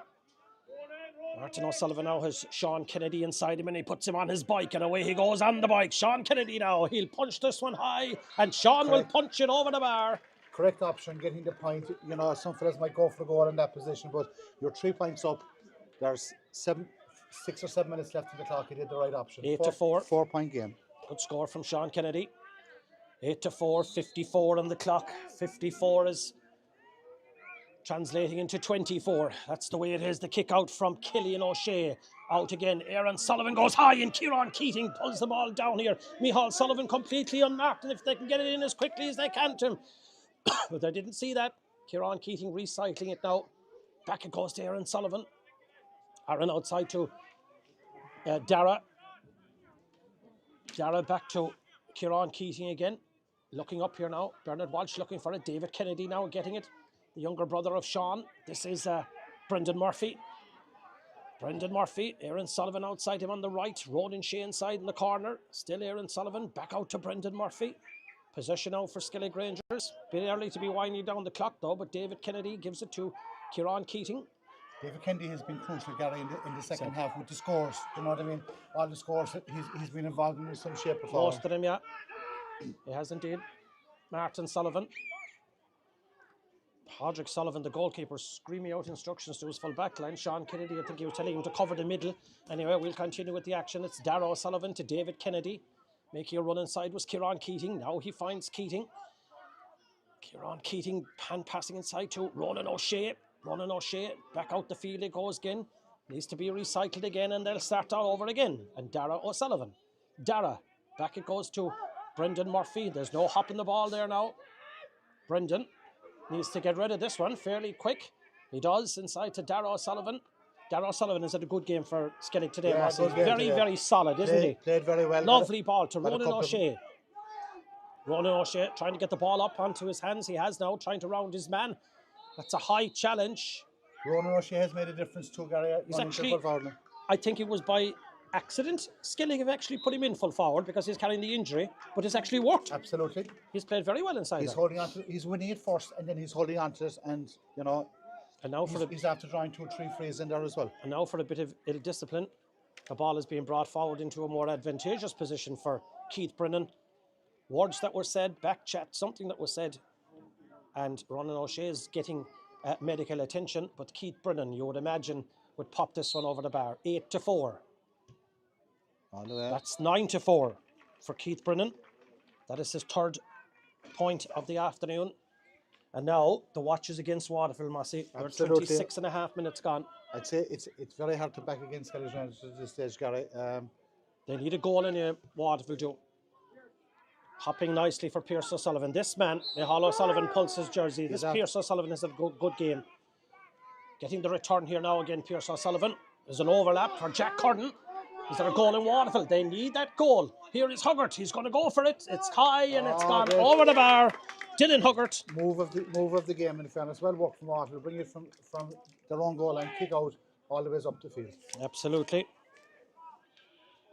Martin O'Sullivan now has Sean Kennedy inside him and he puts him on his bike and away he goes on the bike. Sean Kennedy now, he'll punch this one high and Sean will punch it over the bar. Correct option, getting the point. Some fellas might go for a goal in that position, but you're 3 points up. There's 6 or 7 minutes left in the clock. He did the right option. 8-4. 4 point game. Good score from Sean Kennedy. 8-4, 54 on the clock. 54 is translating into 24. That's the way it is. The kick out from Killian O'Shea. Out again. Aaron Sullivan goes high and Kieran Keating pulls the ball down here. Micheál Sullivan completely unmarked, and if they can get it in as quickly as they can to him. But I didn't see that. Kieran Keating recycling it now. Back it goes to Aaron Sullivan. Aaron outside to Dara. Dara back to Kieran Keating again. Looking up here now. Bernard Walsh looking for it. David Kennedy now getting it. The younger brother of Sean. This is Brendan Murphy. Brendan Murphy. Aaron Sullivan outside him on the right. Ronan Shea inside in the corner. Still Aaron Sullivan. Back out to Brendan Murphy. Possession now for Skellig Rangers. Bit early to be winding down the clock though, but David Kennedy gives it to Kieran Keating. David Kennedy has been crucial, Gary, in the second half with the scores. You know what I mean? All the scores, he's been involved in some shape or form. Most of them, yeah. He has indeed. Martin Sullivan. Padraig Sullivan, the goalkeeper, screaming out instructions to his full back line. Sean Kennedy, I think he was telling him to cover the middle. Anyway, we'll continue with the action. It's Darragh Sullivan to David Kennedy. Making a run inside was Kieran Keating. Now he finds Keating. Kieran Keating passing inside to Ronan O'Shea. Ronan O'Shea, back out the field it goes again. Needs to be recycled again and they'll start all over again. And Darragh O'Sullivan. Darragh, back it goes to Brendan Murphy. There's no hopping the ball there now. Brendan needs to get rid of this one fairly quick. He does, inside to Darragh O'Sullivan. Darragh O'Sullivan has had a good game for Skellig today. Yeah, very, very solid, isn't he? Played very well. Lovely ball to Ronan O'Shea. Ronan O'Shea trying to get the ball up onto his hands. He has now, trying to round his man. That's a high challenge. Ronan O'Shea has made a difference too, Gary. He's actually, I think it was by accident. Skellig have actually put him in full forward because he's carrying the injury, but it's actually worked. Absolutely. He's played very well inside. He's holding on to it. He's winning it first, and then he's holding on to it, and you know. And now he's after drawing 2 or 3 frees in there as well. And now for a bit of ill discipline, the ball is being brought forward into a more advantageous position for Keith Brennan. Words that were said, back chat, something that was said, and Ronan O'Shea is getting medical attention, but Keith Brennan, you would imagine, would pop this one over the bar. 8-4. That's 9-4 for Keith Brennan. That is his third point of the afternoon. And now the watch is against Waterville, Massey. 26 and a half minutes gone. I'd say it's very hard to back against Skellig Rangers at this stage, Gary. They need a goal in Waterville do. Hopping nicely for Pierce O'Sullivan. This man, Micheál O'Sullivan, pulls his jersey. This Pierce O'Sullivan has a good game. Getting the return here now again, Pierce O'Sullivan. There's an overlap for Jack Curran. Is there a goal in Waterville? They need that goal. Here is Huggart. He's going to go for it. It's high and it's gone over the bar. Dylan Huggart. Move of the game, in fairness. Well worked from Waterville. Bring it from their own goal and kick out all the way up the field. Absolutely.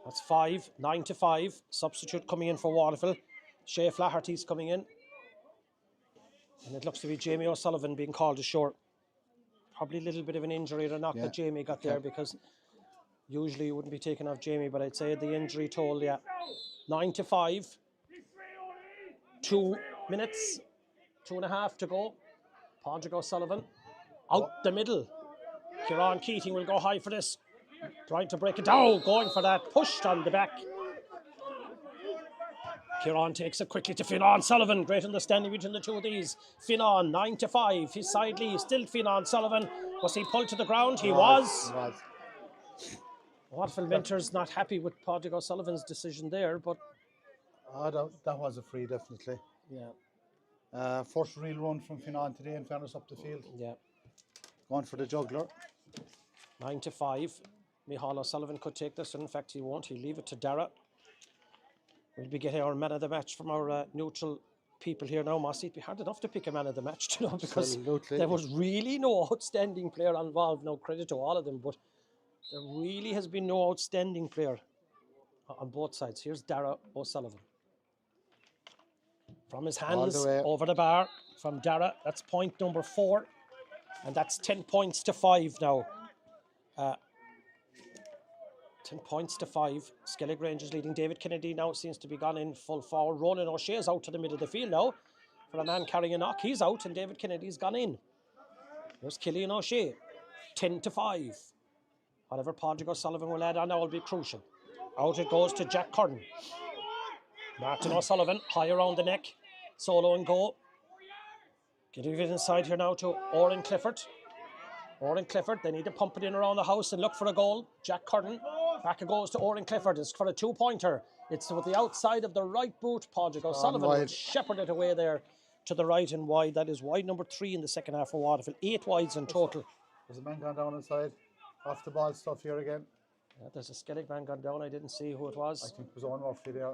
That's 9-5. Substitute coming in for Waterville. Shea Flaherty's coming in. And it looks to be Jamie O'Sullivan being called ashore. Probably a little bit of an injury or knock that Jamie got there, because usually you wouldn't be taking off Jamie, but I'd say the injury toll, 9-5. 2 minutes, 2.5 to go. Padraig O'Sullivan out the middle. Kieran Keating will go high for this. Trying to break it down, going for that. Pushed on the back. Kieran takes it quickly to Fionnán Sullivan. Great understanding between the two of these. Fionnán, 9-5. His side lead, still Fionnán Sullivan. Was he pulled to the ground? He was. Waterville Mentors not happy with Padraig O'Sullivan's decision there, but... that was a free, definitely. Yeah. First real run from Fionnán today, in fairness, up the field. Yeah. Going for the juggler. 9-5. Micheál O'Sullivan could take this, and in fact he won't. He'll leave it to Darragh. We'll be getting our man of the match from our neutral people here now, Mossy. It'd be hard enough to pick a man of the match, you know, because there was really no outstanding player involved. No credit to all of them, but there really has been no outstanding player on both sides. Here's Darragh O'Sullivan. From his hands, over the bar, from Darragh. That's point number 4. And that's 10 points to 5 now. 10 points to 5. Skellig Rangers leading. David Kennedy now seems to be gone in full forward. Ronan O'Shea is out to the middle of the field now. For a man carrying a knock, he's out, and David Kennedy's gone in. There's Killian O'Shea. 10-5. Whatever Padraig O'Sullivan will add on now will be crucial. Out it goes to Jack Curran. Martin O'Sullivan, high around the neck. Solo and go. Getting it inside here now to Oren Clifford. Oren Clifford, they need to pump it in around the house and look for a goal. Jack Curran, back it goes to Oren Clifford. It's for a 2-pointer. It's with the outside of the right boot. Padraig O'Sullivan will shepherd it away there to the right and wide. That is wide number 3 in the second half for Waterville. 8 wides in total. There's a man gone down inside. off the ball stuff here again. Yeah, there's a Skellig man gone down. I didn't see who it I was. think it was Owen Murphy there.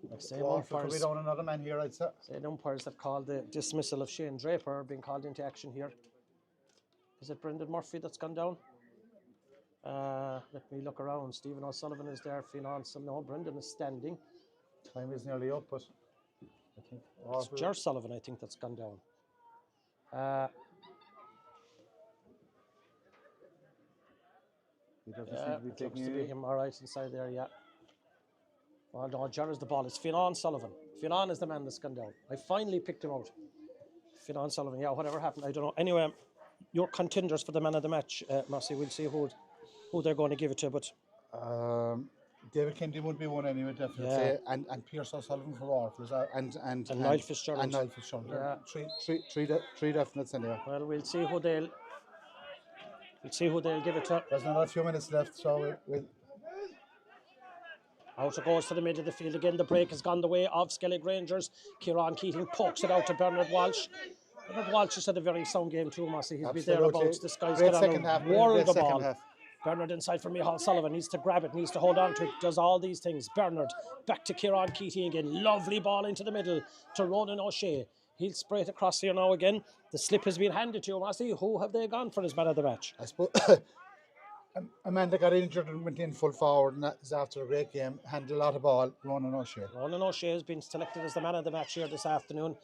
Like same Waterville could be umpires, down another man here, I'd say. same umpires that called the dismissal of Shane Draper are being called into action here. Is it Brendan Murphy that's gone down? Let me look around. Stephen O'Sullivan is there. Finan, no, Brendan is standing. Time is nearly up, but I think It's Ger Sullivan, I think, that's gone down. he doesn't Yeah, seem to be it looks taking to be it. him all right inside there, yeah. Well, no, Ger is the ball. It's Finan Sullivan. Finan is the man that's gone down. I finally picked him out. Finan Sullivan, yeah, whatever happened, I don't know. Anyway, your contenders for the man of the match, Marcy, we'll see who they're going to give it to, but David Kennedy would be one anyway, definitely. Yeah. And Pierce O'Sullivan for Waterville, and Niall Fitzgerald. And Niall Fitzgerald. Yeah. Three definites anyway. well, we'll see who they'll give it to. There's another few minutes left, so we'll Out it goes to the middle of the field again. The break has gone the way of Skellig Rangers. Kieran Keating pokes it out to Bernard Walsh. Bernard Walsh has had a very sound game too, Mossy. He's been thereabouts. This guy's Great got second on half, a world great of second ball. half. Bernard inside for Micheál Sullivan. Needs to grab it, needs to hold on to it. Does all these things. Bernard back to Kieran Keating again. Lovely ball into the middle to Ronan O'Shea. He'll spray it across here now again. The slip has been handed to him, Mossy. Who have they gone for as man of the match? I suppose Amanda got injured and went in full forward, and that is after a great game. Handled a lot of ball, Ronan O'Shea. Ronan O'Shea has been selected as the man of the match here this afternoon.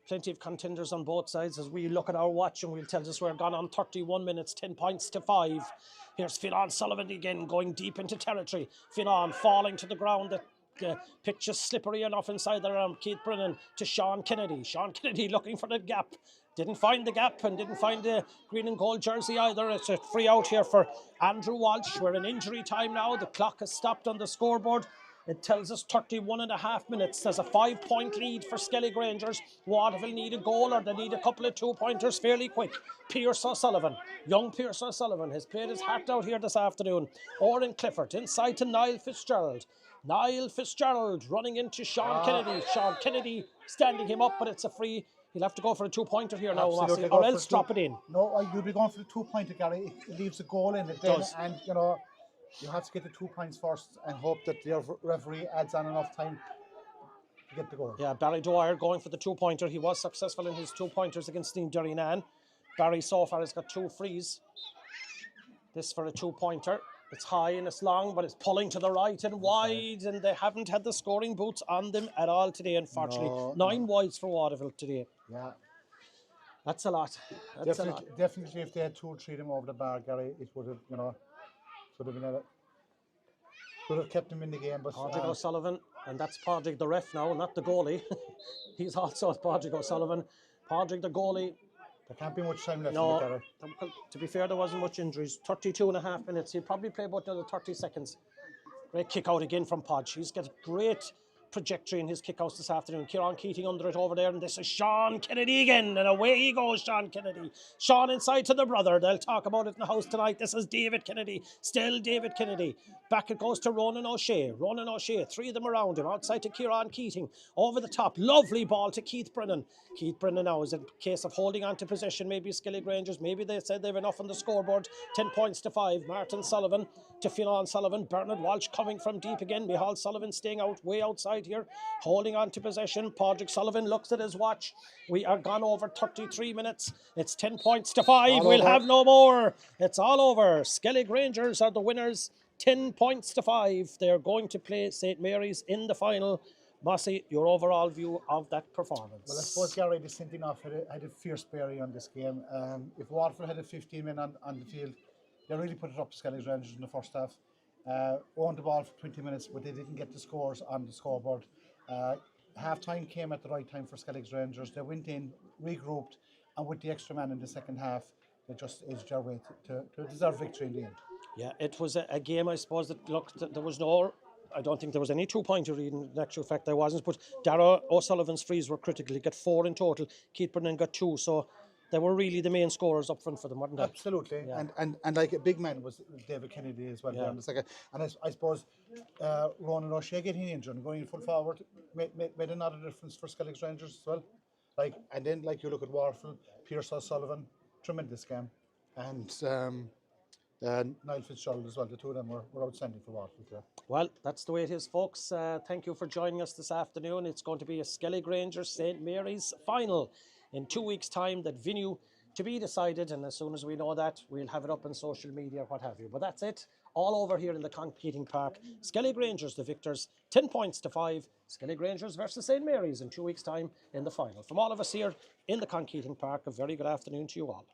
Plenty of contenders on both sides. As we look at our watch, and we'll tell us we're gone on 31 minutes, 10 points to 5. Here's Finan Sullivan again, going deep into territory. Finan falling to the ground. The pitch is slippery enough inside the round. Keith Brennan to Sean Kennedy. Sean Kennedy looking for the gap. Didn't find the gap and didn't find the green and gold jersey either. It's a free out here for Andrew Walsh. We're in injury time now. The clock has stopped on the scoreboard. It tells us 31.5 minutes. There's a 5-point lead for Skellig Rangers. Waterville need a goal, or they need a couple of 2-pointers fairly quick. Pierce O'Sullivan, young Pierce O'Sullivan, has played his heart out here this afternoon. Oren Clifford inside to Niall Fitzgerald. Niall Fitzgerald running into Sean Kennedy. Sean Kennedy standing him up, but it's a free. He'll have to go for a 2-pointer here now, Mossy, or else drop it in. No, you'll be going for the 2-pointer, Gary. It leaves a goal in it then, does. and you know you have to get the 2 points first and hope that the referee adds on enough time to get the goal. Yeah, Barry Dwyer going for the 2-pointer. He was successful in his 2-pointers against Team Derrynane. Barry so far has got 2 frees. This for a 2-pointer. It's high and it's long, but it's pulling to the right and wide, and they haven't had the scoring boots on them at all today, unfortunately. No, 9 wides for Waterville today. Yeah. That's a lot. That's a lot. Definitely, if they had 2 or 3 of them over the bar, Gary, it would have, could have kept them in the game. But Padraig O'Sullivan, and that's Padraig the ref now, not the goalie. He's also Padraig O'Sullivan. Padraig the goalie. there can't be much time left in the No, Kerry. well, to be fair, there wasn't much injuries. 32.5 minutes. He'll probably play about another 30 seconds. Great kick out again from Podge. He's got a great trajectory in his kickouts this afternoon. Kieran Keating under it over there, and this is Sean Kennedy again, and away he goes, Sean Kennedy. Sean inside to the brother. They'll talk about it in the house tonight. This is David Kennedy, still David Kennedy. Back it goes to Ronan O'Shea. Ronan O'Shea, 3 of them around him, outside to Kieran Keating, over the top, lovely ball to Keith Brennan. Keith Brennan now is a case of holding on to possession. Maybe Skellig Rangers, maybe they said they've enough on the scoreboard. 10 points to 5. Martin Sullivan to Finan Sullivan. Bernard Walsh coming from deep again. Micheál Sullivan staying out, way outside here, holding on to possession. Padraig Sullivan looks at his watch. We are gone over 33 minutes. It's 10 points to 5. We'll have no more. It's all over. Skellig Rangers are the winners. 10 points to 5. They're going to play St. Mary's in the final. Mossy, your overall view of that performance? Well, I suppose Gary, the sending off had a fierce bearing on this game. If Waterville had a 15 men on the field, they really put it up to Skellig Rangers in the first half. Owned the ball for 20 minutes, but they didn't get the scores on the scoreboard. Half time came at the right time for Skellig Rangers. They went in, regrouped, and with the extra man in the second half, they just edged their way to deserve victory in the end. Yeah, it was a game, I suppose, that looked, there was no, I don't think there was any 2-pointer in actual fact, there wasn't, but Dara O'Sullivan's frees were critical. He got 4 in total. Keith Brennan got 2, so they were really the main scorers up front for them, weren't they? Absolutely, Yeah. and like a big man was David Kennedy as well. Yeah. There in the second, and I suppose Ronan O'Shea getting injured and going full forward made another difference for Skellig Rangers as well. And then you look at Waterville, Pierce O'Sullivan, tremendous game, and Niall Fitzgerald as well. The two of them were outstanding for Waterville today. Well, that's the way it is, folks. Thank you for joining us this afternoon. It's going to be a Skellig Rangers St. Mary's final in 2 weeks' time. That venue to be decided, and as soon as we know that, we'll have it up on social media, what have you. But that's it. All over here in the Conkeating Park. Skellig Rangers, the victors, 10 points to 5. Skellig Rangers versus St. Mary's in 2 weeks' time in the final. From all of us here in the Conkeating Park, a very good afternoon to you all.